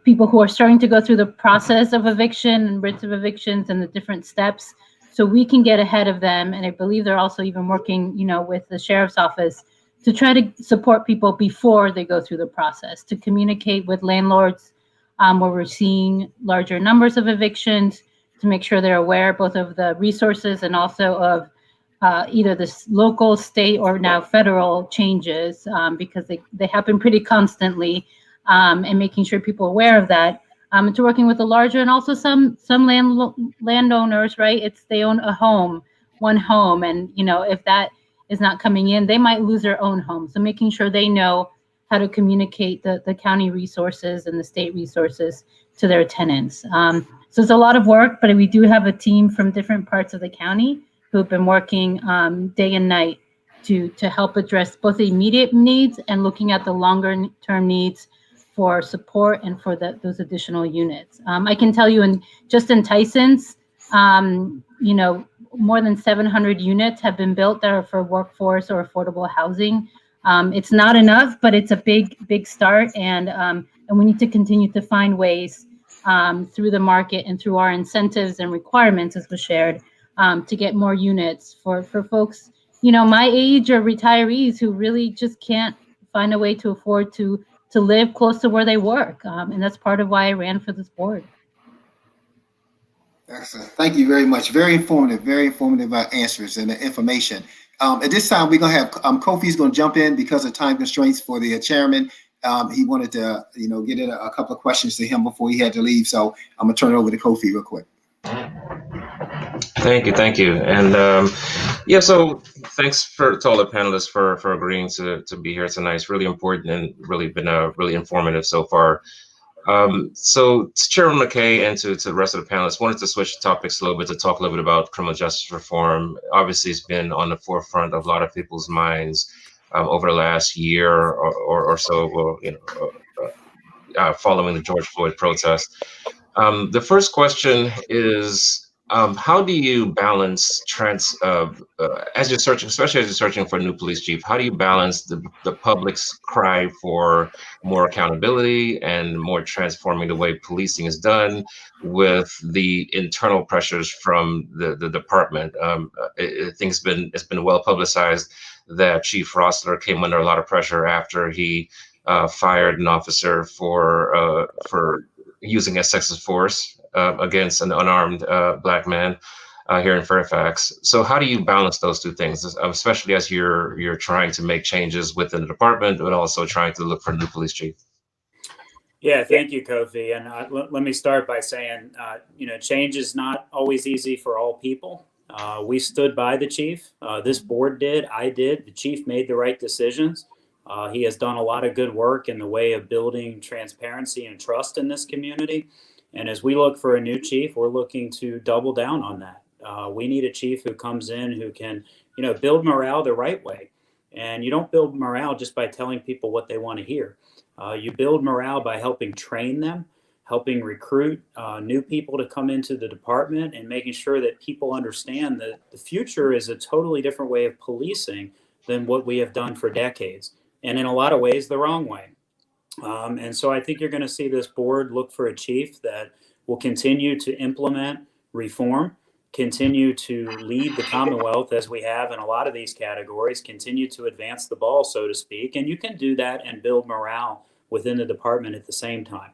people who are starting to go through the process of eviction and writs of evictions and the different steps, so we can get ahead of them. And I believe they're also even working, with the sheriff's office to try to support people before they go through the process, to communicate with landlords where we're seeing larger numbers of evictions, to make sure they're aware both of the resources and also of either the local, state, or now federal changes, because they happen pretty constantly, and making sure people are aware of that. To working with the larger, and also some landowners, right? They own one home, and if that is not coming in, they might lose their own home. So making sure they know how to communicate the county resources and the state resources to their tenants. So it's a lot of work, but we do have a team from different parts of the county who have been working day and night to help address both the immediate needs and looking at the longer term needs for support and for those additional units. I can tell you, in Tyson's, more than 700 units have been built that are for workforce or affordable housing. It's not enough, but it's a big start, and we need to continue to find ways through the market and through our incentives and requirements, as was shared, to get more units for folks, my age or retirees who really just can't find a way to afford to to live close to where they work. And that's part of why I ran for this board. Excellent. Thank you very much. Very informative answers and the information. At this time, we're going to have Kofi's going to jump in because of time constraints for the chairman. He wanted to, get in a couple of questions to him before he had to leave. So I'm going to turn it over to Kofi real quick. Thank you. And yeah, so thanks to all the panelists for agreeing to be here tonight. It's really important and really been really informative so far. So to Chairman McKay and to the rest of the panelists, wanted to switch topics a little bit to talk a little bit about criminal justice reform. Obviously, it's been on the forefront of a lot of people's minds over the last year or so, following the George Floyd protests. The first question is, how do you balance as you're searching, especially as you're searching for a new police chief, how do you balance the public's cry for more accountability and more transforming the way policing is done with the internal pressures from the department? I think it's been well publicized that Chief Rossler came under a lot of pressure after he fired an officer for using excessive force against an unarmed Black man here in Fairfax. So how do you balance those two things, especially as you're trying to make changes within the department, but also trying to look for a new police chief? Yeah, thank you, Kofi. And let me start by saying, change is not always easy for all people. We stood by the chief. This board did. I did. The chief made the right decisions. He has done a lot of good work in the way of building transparency and trust in this community. And as we look for a new chief, we're looking to double down on that. We need a chief who comes in who can, build morale the right way. And you don't build morale just by telling people what they want to hear. You build morale by helping train them, helping recruit new people to come into the department, and making sure that people understand that the future is a totally different way of policing than what we have done for decades. And in a lot of ways, the wrong way. And so I think you're going to see this board look for a chief that will continue to implement reform, continue to lead the Commonwealth as we have in a lot of these categories, continue to advance the ball, so to speak. And you can do that and build morale within the department at the same time.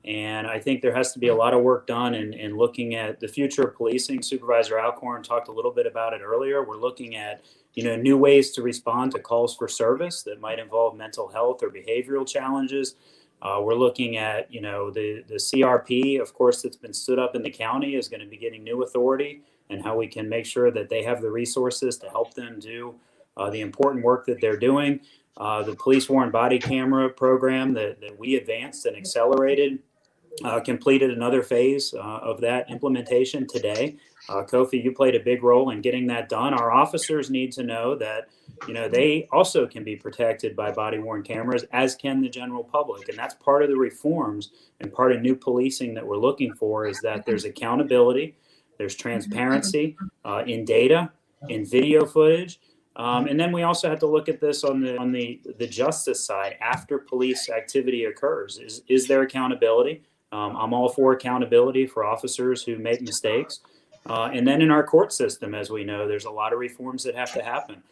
And I think there has to be a lot of work done in looking at the future of policing. Supervisor Alcorn talked a little bit about it earlier. We're looking at new ways to respond to calls for service that might involve mental health or behavioral challenges. We're looking at, the CRP, of course, that's been stood up in the county is going to be getting new authority, and how we can make sure that they have the resources to help them do the important work that they're doing. The police worn body camera program that we advanced and accelerated completed another phase of that implementation today. Kofi, you played a big role in getting that done. Our officers need to know that, they also can be protected by body-worn cameras, as can the general public. And that's part of the reforms and part of new policing that we're looking for, is that there's accountability, there's transparency in data, in video footage. And then we also have to look at this on the justice side after police activity occurs. Is there accountability? I'm all for accountability for officers who make mistakes. And then in our court system, as we know, there's a lot of reforms that have to happen.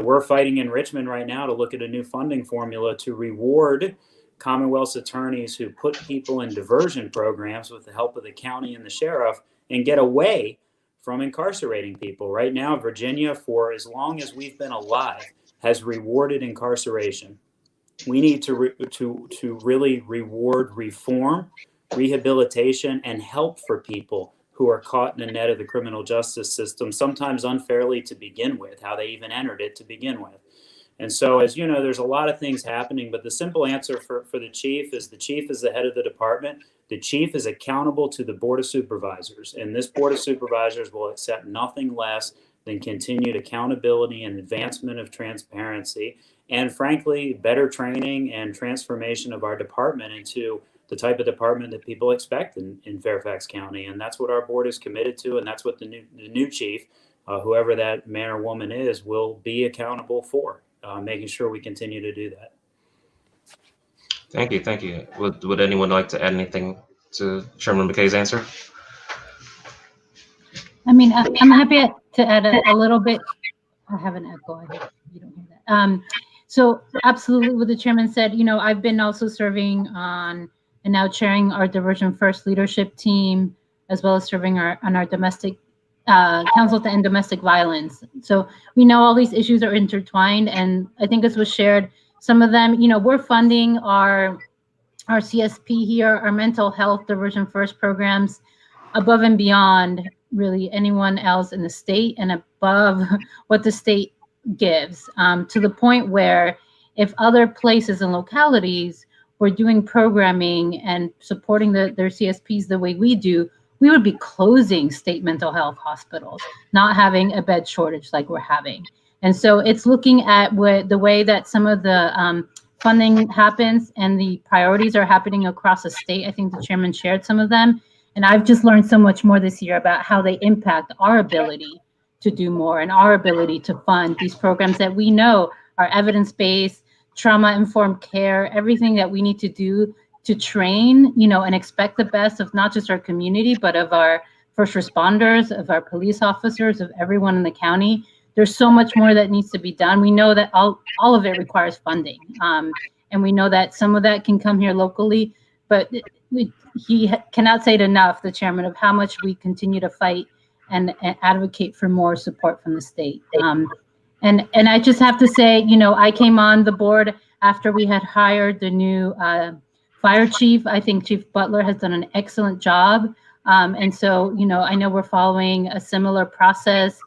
We're fighting in Richmond right now to look at a new funding formula to reward Commonwealth's attorneys who put people in diversion programs with the help of the county and the sheriff and get away from incarcerating people. Right now, Virginia, for as long as we've been alive, has rewarded incarceration. We need to really reward reform, rehabilitation, and help for people who are caught in the net of the criminal justice system, sometimes unfairly to begin with, how they even entered it to begin with. And so, as you know, there's a lot of things happening, but the simple answer for the chief is the head of the department. The chief is accountable to the Board of Supervisors, and this Board of Supervisors will accept nothing less than continued accountability and advancement of transparency, and frankly, better training and transformation of our department into the type of department that people expect in Fairfax County. And that's what our board is committed to, and that's what the new chief, whoever that man or woman is, will be accountable for, making sure we continue to do that. Thank you. Would anyone like to add anything to Chairman McKay's answer? I mean, I'm happy to add a little bit. I have an echo. I hope you don't hear that. So absolutely what the chairman said, I've been also serving on and now chairing our Diversion First leadership team, as well as serving on our domestic council to end domestic violence. So we know all these issues are intertwined, and I think as was shared, some of them, we're funding our CSP here, our mental health Diversion First programs above and beyond really anyone else in the state and above what the state gives, to the point where if other places and localities were doing programming and supporting their CSPs the way we do, we would be closing state mental health hospitals, not having a bed shortage like we're having. And so it's looking at the way that some of the funding happens and the priorities are happening across the state. I think the chairman shared some of them. And I've just learned so much more this year about how they impact our ability to do more and our ability to fund these programs that we know are evidence-based, trauma-informed care, everything that we need to do to train, and expect the best of not just our community, but of our first responders, of our police officers, of everyone in the county. There's so much more that needs to be done. We know that all of it requires funding. And we know that some of that can come here locally, but he cannot say it enough, the chairman, of how much we continue to fight and advocate for more support from the state. And I just have to say, I came on the board after we had hired the new fire chief. I think Chief Butler has done an excellent job. And so, I know we're following a similar process.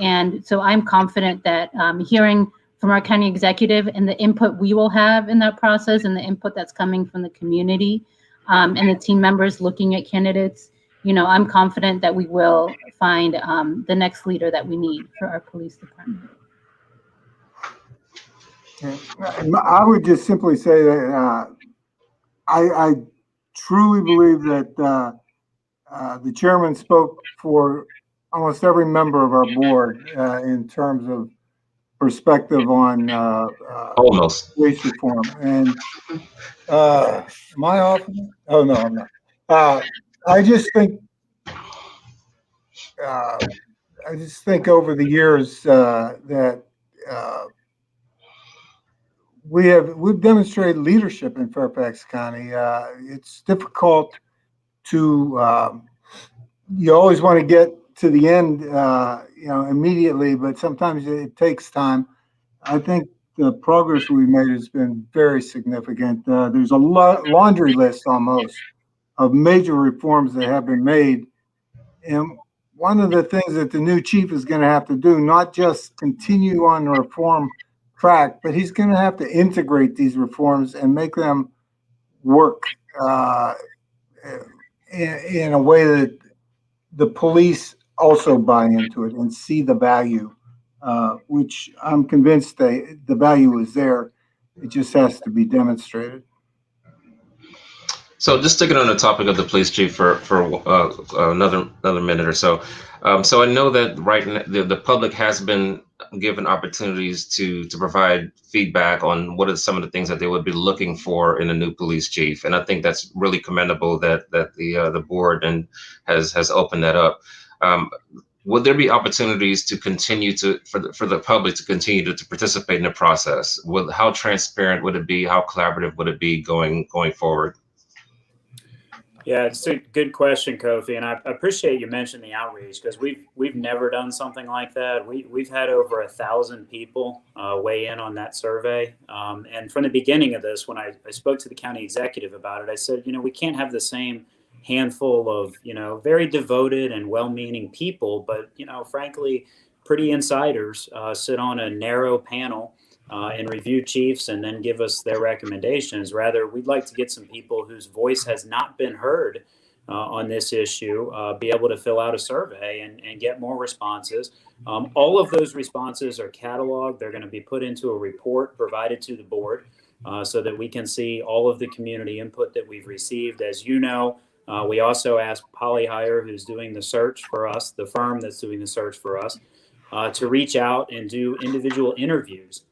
And so I'm confident that hearing from our county executive and the input we will have in that process and the input that's coming from the community and the team members looking at candidates, I'm confident that we will find the next leader that we need for our police department. I would just simply say that I truly believe that the chairman spoke for almost every member of our board in terms of perspective on Almost. police reform. And am I off? Oh no, I'm not. I just think over the years that we've demonstrated leadership in Fairfax County. It's difficult to you always want to get to the end, immediately, but sometimes it takes time. I think the progress we've made has been very significant. There's a laundry list almost of major reforms that have been made. And one of the things that the new chief is going to have to do, not just continue on the reform track, but he's going to have to integrate these reforms and make them work in a way that the police also buy into it and see the value, which I'm convinced the value is there. It just has to be demonstrated. So just sticking on the topic of the police chief for another minute or so. So I know that right now the public has been given opportunities to provide feedback on what are some of the things that they would be looking for in a new police chief, and I think that's really commendable that the board has opened that up. Would there be opportunities to continue for the public to continue to participate in the process? How transparent would it be? How collaborative would it be going forward? Yeah, it's a good question, Kofi, and I appreciate you mentioning the outreach, because we've never done something like that. We've had over 1,000 people weigh in on that survey, and from the beginning of this, when I spoke to the county executive about it, I said, we can't have the same handful of very devoted and well-meaning people, but frankly, pretty insiders sit on a narrow panel and review chiefs and then give us their recommendations. Rather, we'd like to get some people whose voice has not been heard on this issue, be able to fill out a survey and get more responses. All of those responses are cataloged. They're going to be put into a report provided to the board so that we can see all of the community input that we've received. As you know, we also asked Polyhire, who's doing the search for us, the firm that's doing the search for us, to reach out and do individual interviews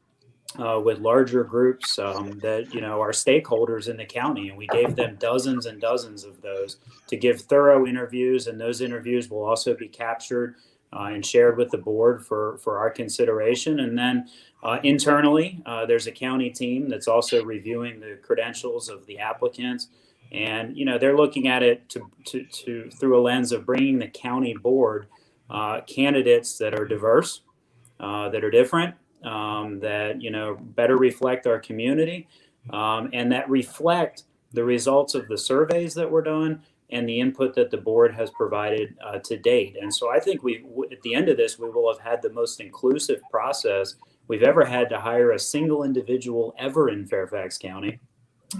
with larger groups that are stakeholders in the county, and we gave them dozens and dozens of those to give thorough interviews, and those interviews will also be captured and shared with the board for our consideration. And then internally, there's a county team that's also reviewing the credentials of the applicants. And, they're looking at it to through a lens of bringing the county board candidates that are diverse, that are different, that, better reflect our community, and that reflect the results of the surveys that were done and the input that the board has provided to date. And so I think at the end of this, we will have had the most inclusive process we've ever had to hire a single individual ever in Fairfax County.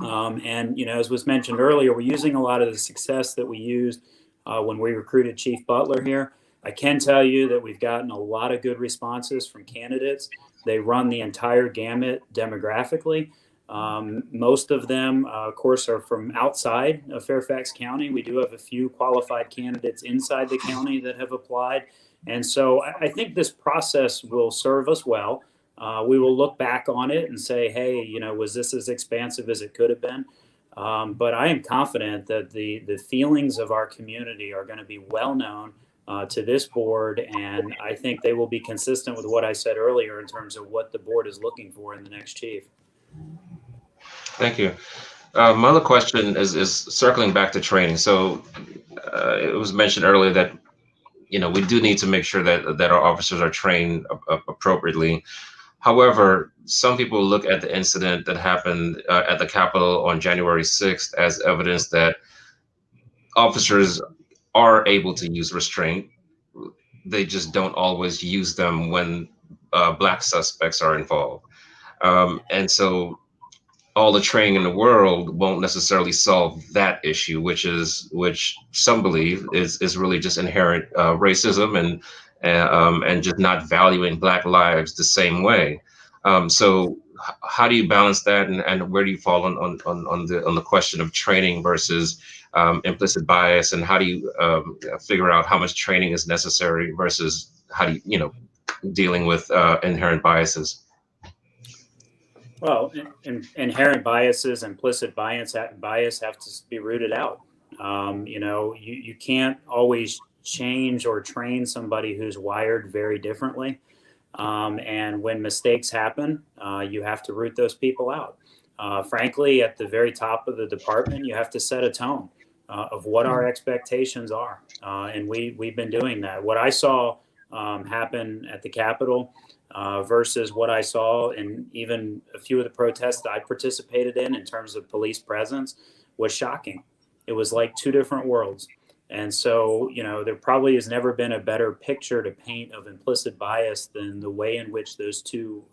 And, as was mentioned earlier, we're using a lot of the success that we used when we recruited Chief Butler here. I can tell you that we've gotten a lot of good responses from candidates. They run the entire gamut demographically. Most of them, of course, are from outside of Fairfax County. We do have a few qualified candidates inside the county that have applied. And so I think this process will serve us well. We will look back on it and say, hey, was this as expansive as it could have been? But I am confident that the feelings of our community are going to be well known to this board. And I think they will be consistent with what I said earlier in terms of what the board is looking for in the next chief. Thank you. My other question is circling back to training. So it was mentioned earlier that we do need to make sure that our officers are trained appropriately. However, some people look at the incident that happened at the Capitol on January 6th as evidence that officers are able to use restraint. They just don't always use them when Black suspects are involved. And so all the training in the world won't necessarily solve that issue, which some believe is really just inherent racism and just not valuing Black lives the same way. So how do you balance that, and where do you fall on the question of training versus implicit bias, and how do you figure out how much training is necessary versus how do you dealing with inherent biases? Well, inherent biases, implicit bias have to be rooted out. You can't always change or train somebody who's wired very differently. And when mistakes happen, you have to root those people out. Frankly, at the very top of the department, you have to set a tone of what our expectations are. And we've been doing that. What I saw happen at the Capitol versus what I saw in even a few of the protests that I participated in terms of police presence was shocking. It was like two different worlds. And so, there probably has never been a better picture to paint of implicit bias than the way in which those two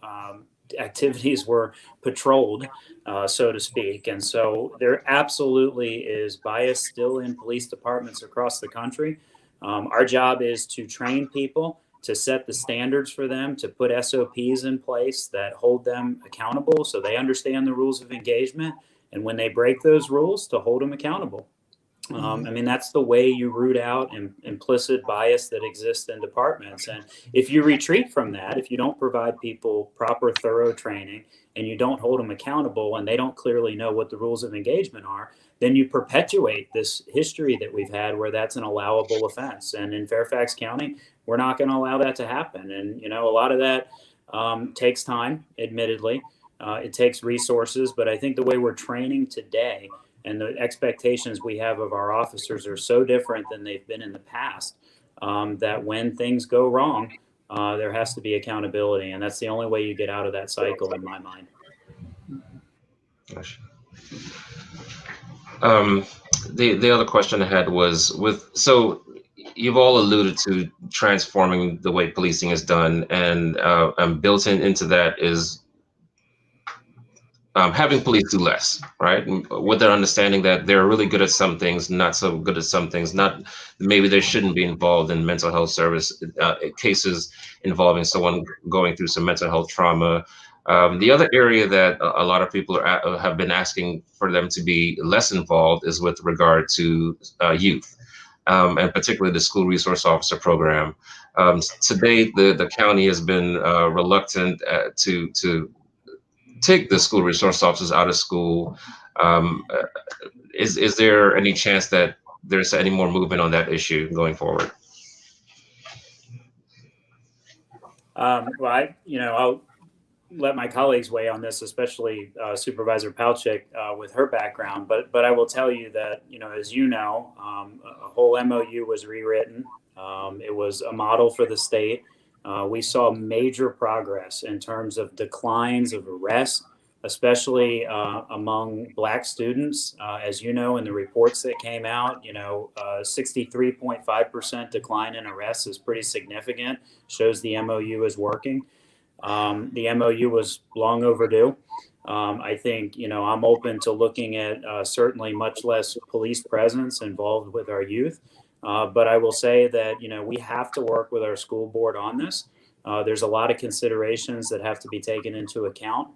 activities were patrolled, so to speak. And so there absolutely is bias still in police departments across the country. Our job is to train people, to set the standards for them, to put SOPs in place that hold them accountable so they understand the rules of engagement. And when they break those rules, to hold them accountable. That's the way you root out implicit bias that exists in departments. And if you retreat from that, if you don't provide people proper, thorough training, and you don't hold them accountable, and they don't clearly know what the rules of engagement are, then you perpetuate this history that we've had where that's an allowable offense. And in Fairfax County, we're not going to allow that to happen. And, a lot of that takes time, admittedly. It takes resources. But I think the way we're training today and the expectations we have of our officers are so different than they've been in the past, that when things go wrong, there has to be accountability. And that's the only way you get out of that cycle, in my mind. The other question I had was so you've all alluded to transforming the way policing is done, and built into that is having police do less, right? With their understanding that they're really good at some things, not so good at some things. Not maybe they shouldn't be involved in mental health service cases involving someone going through some mental health trauma. The other area that a lot of people have been asking for them to be less involved is with regard to youth, and particularly the school resource officer program. To date, the county has been reluctant to take the school resource officers out of school. Is there any chance that there's any more movement on that issue going forward? I'll let my colleagues weigh on this, especially Supervisor Palchik with her background. But I will tell you that, as you know, a whole MOU was rewritten. It was a model for the state. We saw major progress in terms of declines of arrests, especially among Black students. As you know, in the reports that came out, 63.5% decline in arrests is pretty significant, shows the MOU is working. The MOU was long overdue. I think, I'm open to looking at certainly much less police presence involved with our youth. But I will say that, we have to work with our school board on this. There's a lot of considerations that have to be taken into account.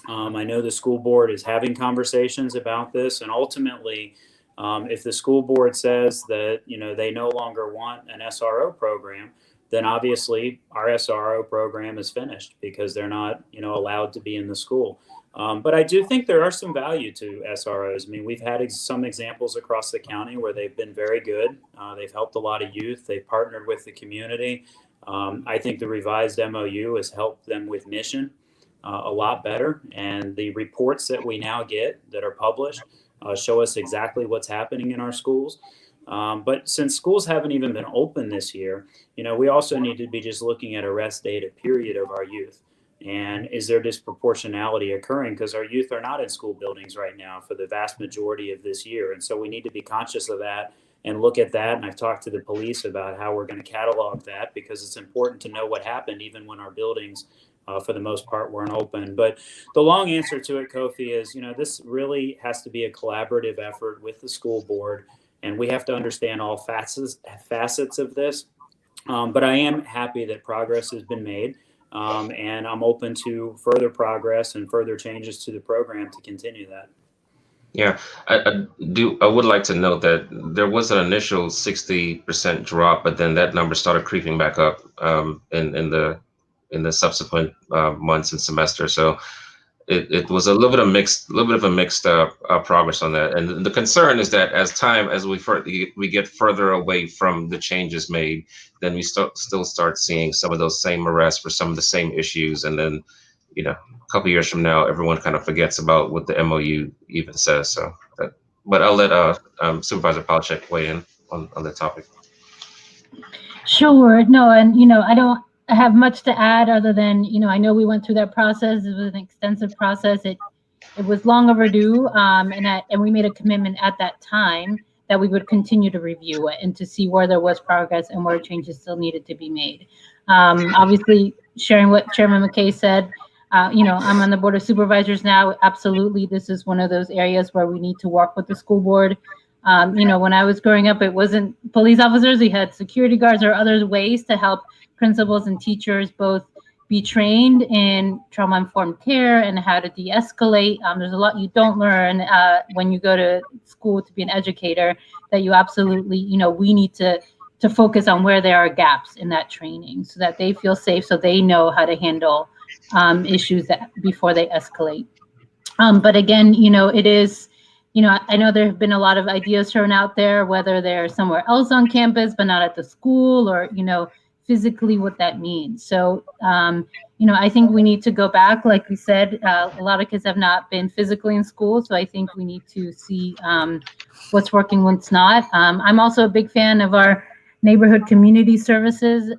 I know the school board is having conversations about this, and ultimately, if the school board says that, they no longer want an SRO program, then obviously our SRO program is finished because they're not, allowed to be in the school. But I do think there are some value to SROs. I mean, we've had some examples across the county where they've been very good. They've helped a lot of youth. They've partnered with the community. I think the revised MOU has helped them with mission a lot better. And the reports that we now get that are published show us exactly what's happening in our schools. But since schools haven't even been open this year, we also need to be just looking at arrest data, period, of our youth. And is there disproportionality occurring? Because our youth are not in school buildings right now for the vast majority of this year. And so we need to be conscious of that and look at that. And I've talked to the police about how we're going to catalog that, because it's important to know what happened even when our buildings, for the most part, weren't open. But the long answer to it, Kofi, is, this really has to be a collaborative effort with the school board. And we have to understand all facets of this. But I am happy that progress has been made. And I'm open to further progress and further changes to the program to continue that. Yeah, I would like to note that there was an initial 60% drop, but then that number started creeping back up in the subsequent months and semester. So it was a little bit of a mixed progress on that. And the concern is that as we get further away from the changes made, then we still start seeing some of those same arrests for some of the same issues. And then, a couple years from now, everyone kind of forgets about what the MOU even says. So, but I'll let Supervisor Palchik weigh in on the topic. Sure. No, and I don't have much to add other than, I know we went through that process. It was an extensive process. It was long overdue. And we made a commitment at that time that we would continue to review it and to see where there was progress and where changes still needed to be made. Obviously, sharing what Chairman McKay said, I'm on the Board of Supervisors now. Absolutely, this is one of those areas where we need to work with the school board. When I was growing up, it wasn't police officers. We had security guards or other ways to help principals and teachers both be trained in trauma-informed care and how to de-escalate. There's a lot you don't learn when you go to school to be an educator that you absolutely, we need to focus on where there are gaps in that training so that they feel safe, so they know how to handle issues before they escalate. But again, it is, I know there have been a lot of ideas thrown out there, whether they're somewhere else on campus, but not at the school, or, physically what that means. So, I think we need to go back. Like we said, a lot of kids have not been physically in school. So I think we need to see what's working, what's not. I'm also a big fan of our neighborhood community services,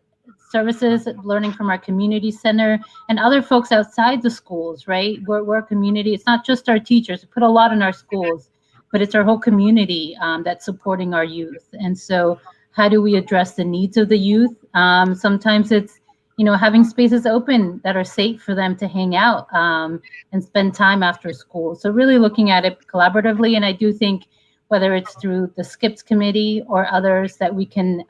learning from our community center and other folks outside the schools, right? We're a community. It's not just our teachers. We put a lot in our schools, but it's our whole community that's supporting our youth. And so how do we address the needs of the youth? Sometimes it's, having spaces open that are safe for them to hang out and spend time after school. So really looking at it collaboratively. And I do think whether it's through the SCIPS committee or others that we can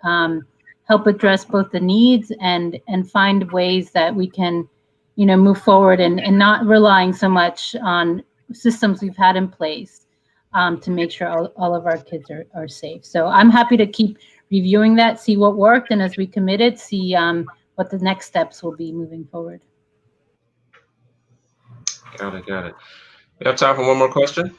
help address both the needs and find ways that we can, move forward and not relying so much on systems we've had in place to make sure all of our kids are safe. So I'm happy to keep reviewing that, see what worked, and as we committed, see what the next steps will be moving forward. Got it. We have time for one more question.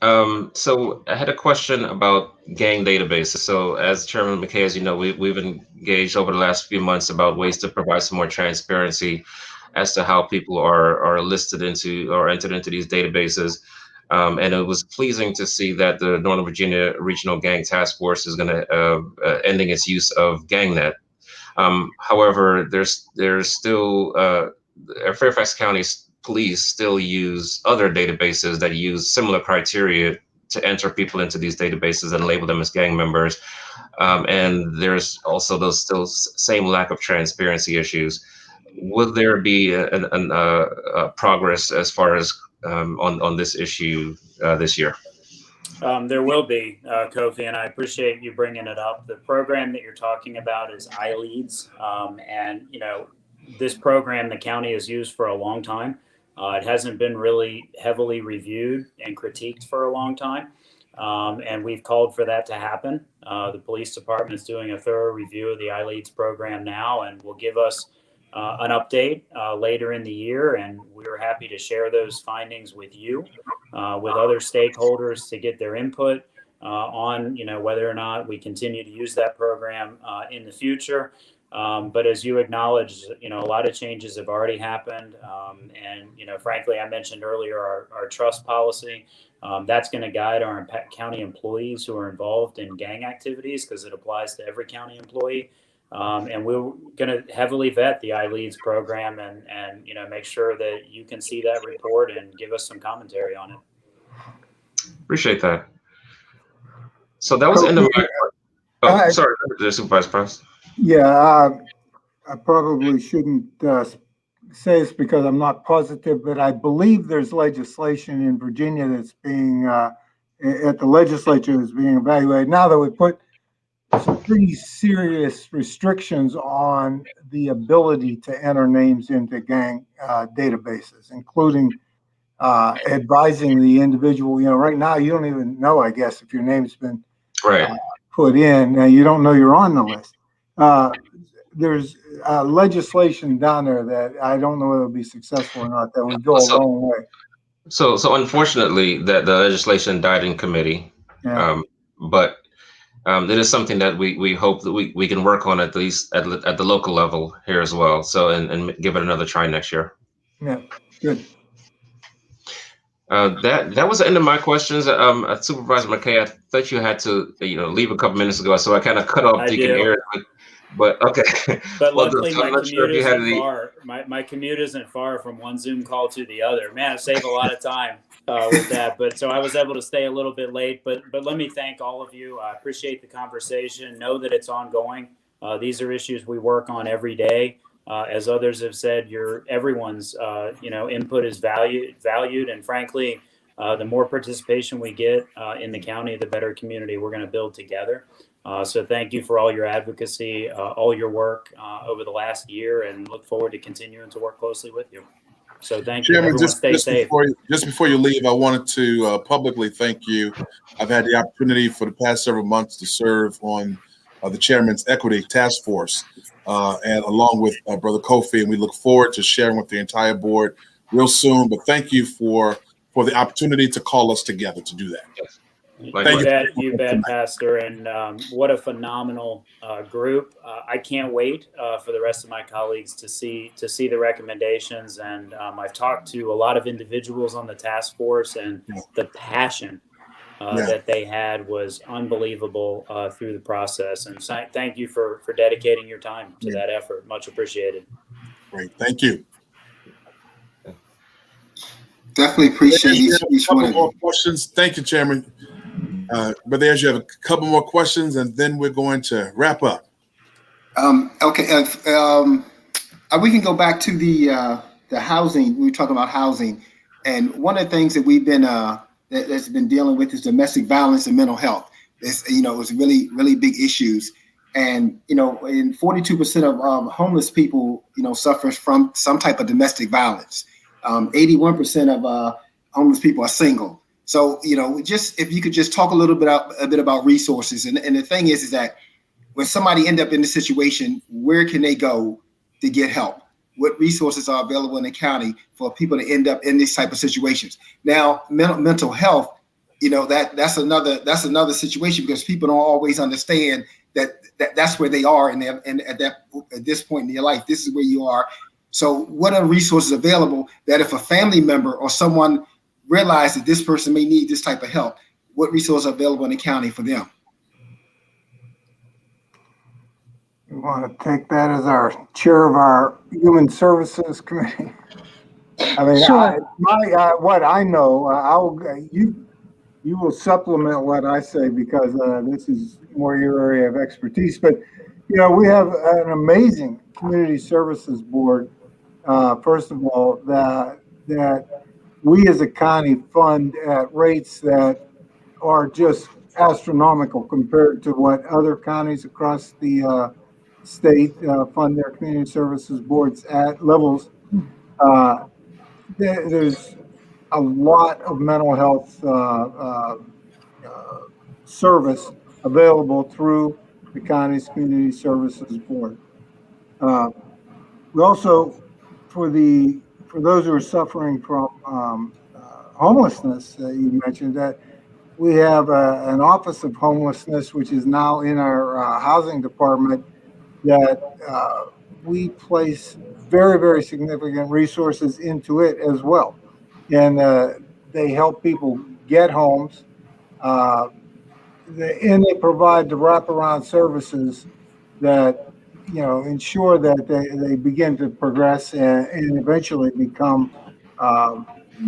So I had a question about gang databases. So as Chairman McKay, as you know, we've engaged over the last few months about ways to provide some more transparency as to how people are listed into or entered into these databases. And it was pleasing to see that the Northern Virginia Regional Gang Task Force is going to ending its use of GangNet. However, there's still Fairfax County police still use other databases that use similar criteria to enter people into these databases and label them as gang members. And there's also those still same lack of transparency issues. Will there be a progress as far as on this issue this year? There will be, Kofi, and I appreciate you bringing it up. The program that you're talking about is iLeads, and this program the county has used for a long time. It hasn't been really heavily reviewed and critiqued for a long time, and we've called for that to happen. The police department is doing a thorough review of the iLeads program now, and will give us an update later in the year, and we're happy to share those findings with you, with other stakeholders to get their input on whether or not we continue to use that program in the future. But as you acknowledged, a lot of changes have already happened, and frankly, I mentioned earlier our trust policy. That's going to guide our county employees who are involved in gang activities, because it applies to every county employee. And we're going to heavily vet the iLeads program and make sure that you can see that report and give us some commentary on it. Appreciate that. So that was the end of my. Sorry, Supervisor Price. Yeah, I probably shouldn't say this because I'm not positive, but I believe there's legislation in Virginia that's being at the legislature is being evaluated now that we put some pretty serious restrictions on the ability to enter names into gang databases, including advising the individual. Right now you don't even know, I guess, if your name's been put in. You don't know you're on the list. There's legislation down there that I don't know whether it'll be successful or not, that would go a long way. So unfortunately, that the legislation died in committee, but it is something that we hope that we can work on, at least at the local level here as well. So and give it another try next year. Yeah, good. That was the end of my questions. Supervisor McKay, I thought you had to leave a couple minutes ago, so I kind of cut off Deacon Eric. But okay. But luckily, my commute isn't far. My commute isn't far from one Zoom call to the other. Man, I save a lot of time with that. But so I was able to stay a little bit late. But let me thank all of you. I appreciate the conversation. Know that it's ongoing. These are issues we work on every day. As others have said, everyone's input is valued, and frankly, the more participation we get in the county, the better community we're going to build together. So thank you for all your advocacy, all your work over the last year, and look forward to continuing to work closely with you. So thank you. Everyone, stay safe. Just before you leave, I wanted to publicly thank you. I've had the opportunity for the past several months to serve on the Chairman's Equity Task Force, and along with Brother Kofi, and we look forward to sharing with the entire board real soon. But thank you for the opportunity to call us together to do that. Yes. You bet, Pastor, and what a phenomenal group. I can't wait for the rest of my colleagues to see the recommendations, and I've talked to a lot of individuals on the task force, and the passion that they had was unbelievable through the process. And thank you for dedicating your time to that effort. Much appreciated. Great, thank you. Definitely appreciate each one of you. More questions. Thank you, Chairman. But there's you have a couple more questions, and then we're going to wrap up. Okay. We can go back to the housing. We were talking about housing, and one of the things that we've been that's been dealing with is domestic violence and mental health. It's it's really big issues, and in 42% of homeless people suffers from some type of domestic violence. 81% of homeless people are single. So, just if you could just talk a bit about resources. And the thing is that when somebody end up in this situation, where can they go to get help? What resources are available in the county for people to end up in these type of situations? Now, mental health that's another situation, because people don't always understand that's where they are, and at this point in their life, this is where you are. So what are resources available that if a family member or someone realizes that this person may need this type of help, what resources are available in the county for them? You want to take that as our chair of our Human Services Committee? I mean, Sure. what I know, you will supplement what I say, because this is more your area of expertise. But we have an amazing community services board. First of all, that we as a county fund at rates that are just astronomical compared to what other counties across the state fund their community services boards at levels. There's a lot of mental health service available through the county's community services board. We also, for those who are suffering from homelessness, you mentioned that we have an Office of Homelessness, which is now in our housing department, that we place very, very significant resources into it as well. And they help people get homes, and they provide the wraparound services that ensure that they begin to progress and eventually become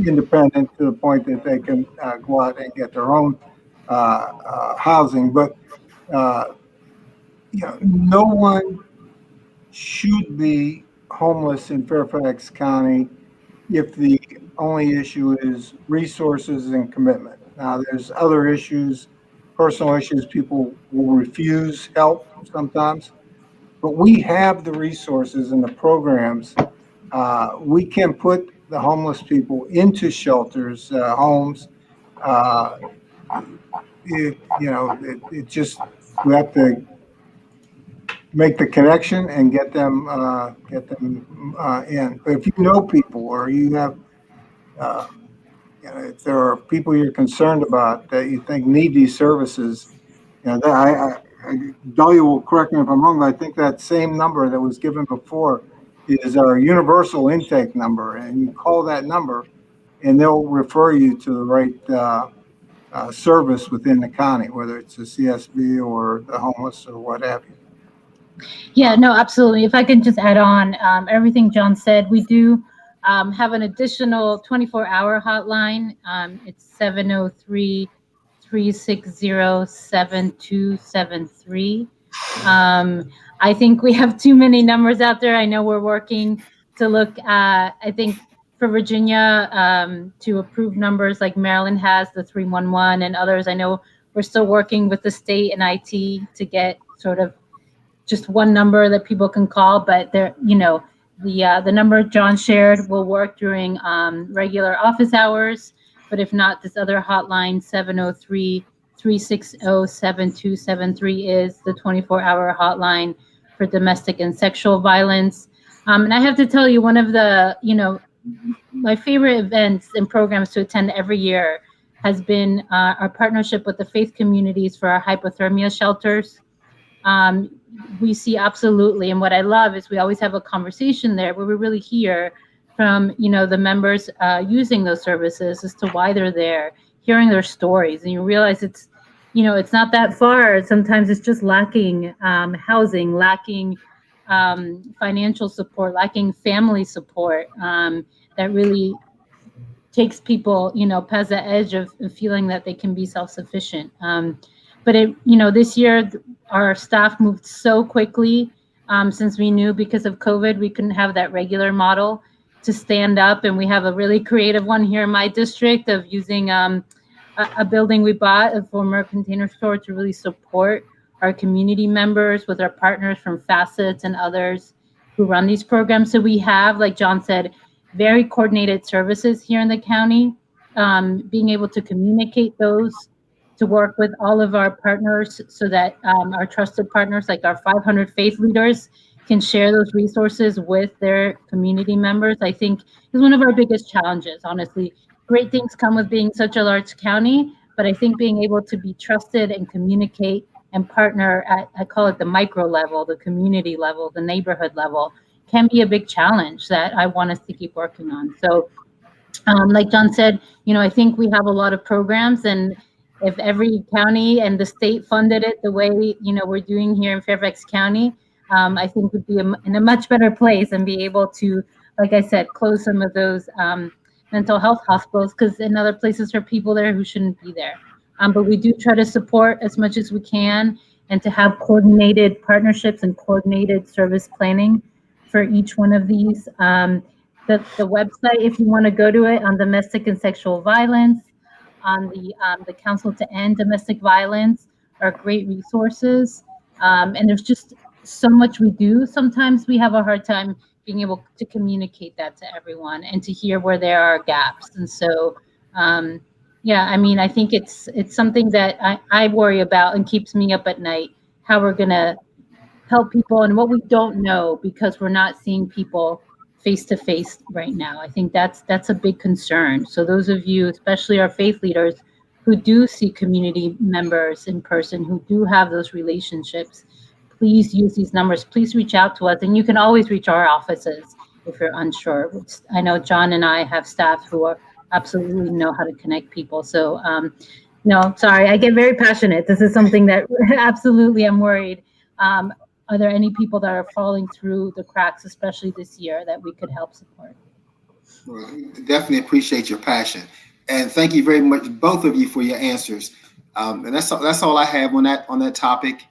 independent to the point that they can go out and get their own housing. But no one should be homeless in Fairfax County if the only issue is resources and commitment. Now, there's other issues, personal issues. People will refuse help sometimes, but we have the resources and the programs. We can put the homeless people into shelters, homes. It just, we have to make the connection and get them in. But if you know people, or you have, if there are people you're concerned about that you think need these services, Dahlia will correct me if I'm wrong, but I think that same number that was given before is our universal intake number, and you call that number, and they'll refer you to the right service within the county, whether it's a CSB or the homeless or what have you. Yeah, no, absolutely. If I can just add on everything John said, we do have an additional 24-hour hotline. It's 703-360-7273. I think we have too many numbers out there. I know we're working to look at, I think for Virginia, to approve numbers like Maryland has, the 311 and others. I know we're still working with the state and IT to get sort of just one number that people can call, but there, the number John shared will work during regular office hours, but if not, this other hotline, 703-360-7273 is the 24-hour hotline for domestic and sexual violence. And I have to tell you, one of the, my favorite events and programs to attend every year has been our partnership with the faith communities for our hypothermia shelters. We see absolutely, and what I love is we always have a conversation there where we really hear from the members using those services as to why they're there, hearing their stories, and you realize it's not that far. Sometimes it's just lacking housing, lacking financial support, lacking family support that really takes people past the edge of feeling that they can be self-sufficient. But this year our staff moved so quickly since we knew because of COVID we couldn't have that regular model to stand up, and we have a really creative one here in my district of using a building we bought, a former Container Store, to really support our community members with our partners from Facets and others who run these programs. So we have, like John said, very coordinated services here in the county, being able to communicate those, to work with all of our partners so that our trusted partners, like our 500 faith leaders, can share those resources with their community members, I think is one of our biggest challenges, honestly. Great things come with being such a large county, but I think being able to be trusted and communicate and partner at, I call it the micro level, the community level, the neighborhood level, can be a big challenge that I want us to keep working on. So like John said, I think we have a lot of programs, and if every county and the state funded it the way, we're doing here in Fairfax County, I think we'd be in a much better place and be able to, like I said, close some of those mental health hospitals, because in other places there are people there who shouldn't be there. But we do try to support as much as we can, and to have coordinated partnerships and coordinated service planning for each one of these. The website, if you want to go to it, on domestic and sexual violence, on the Council to End Domestic Violence, are great resources. And there's just so much we do. Sometimes we have a hard time being able to communicate that to everyone and to hear where there are gaps. And so, yeah, I mean, I think it's something that I worry about and keeps me up at night, how we're going to help people and what we don't know, because we're not seeing people face to face right now. I think that's a big concern. So those of you, especially our faith leaders, who do see community members in person, who do have those relationships, please use these numbers. Please reach out to us, and you can always reach our offices if you're unsure. I know John and I have staff who are absolutely know how to connect people. So no, sorry, I get very passionate. This is something that absolutely I'm worried. Are there any people that are falling through the cracks, especially this year, that we could help support? Well, definitely appreciate your passion, and thank you very much, both of you, for your answers. And that's all I have on that topic.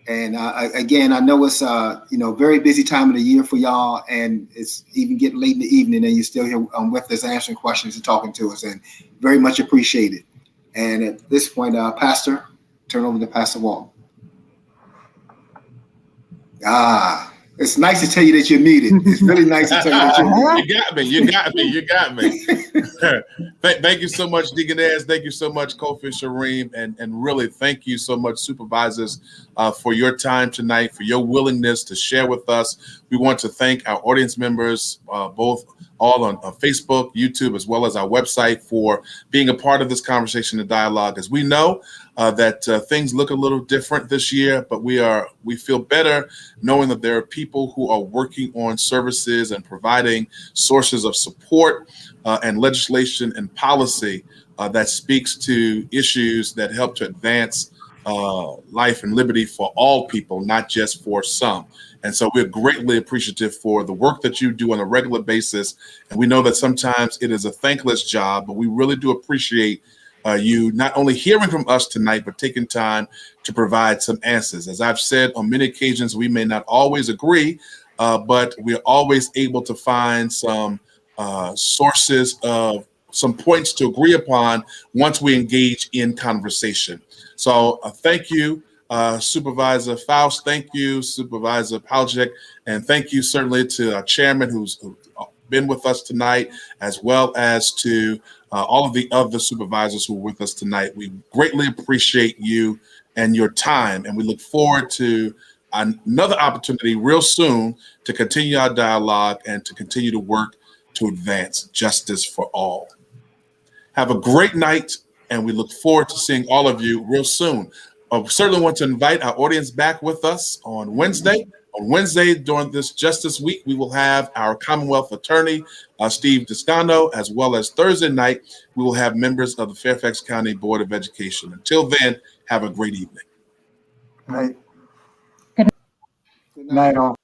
And again, I know it's very busy time of the year for y'all, and it's even getting late in the evening, and you're still here with us answering questions and talking to us, and very much appreciated. And at this point, Pastor, turn over to Pastor Walton. It's nice to tell you that you're muted. It's really nice to tell you that you're muted. You got me. Thank you so much, Deaconess. Thank you so much, Kofi, Shareem, and really thank you so much, Supervisors, for your time tonight, for your willingness to share with us. We want to thank our audience members, both all on Facebook, YouTube, as well as our website, for being a part of this conversation and dialogue. As we know that things look a little different this year, but we feel better knowing that there are people who are working on services and providing sources of support and legislation and policy that speaks to issues that help to advance life and liberty for all people, not just for some. And so we're greatly appreciative for the work that you do on a regular basis. And we know that sometimes it is a thankless job, but we really do appreciate you not only hearing from us tonight, but taking time to provide some answers. As I've said on many occasions, we may not always agree, but we're always able to find some sources of some points to agree upon once we engage in conversation. So thank you, Supervisor Faust. Thank you, Supervisor Palchik. And thank you certainly to our chairman who's been with us tonight, as well as to all of the other supervisors who are with us tonight. We greatly appreciate you and your time, and we look forward to another opportunity real soon to continue our dialogue and to continue to work to advance justice for all. Have a great night, and we look forward to seeing all of you real soon. We certainly want to invite our audience back with us on Wednesday. On Wednesday, during this Justice Week, we will have our Commonwealth Attorney, Steve Descano, as well as Thursday night, we will have members of the Fairfax County Board of Education. Until then, have a great evening. Good night all.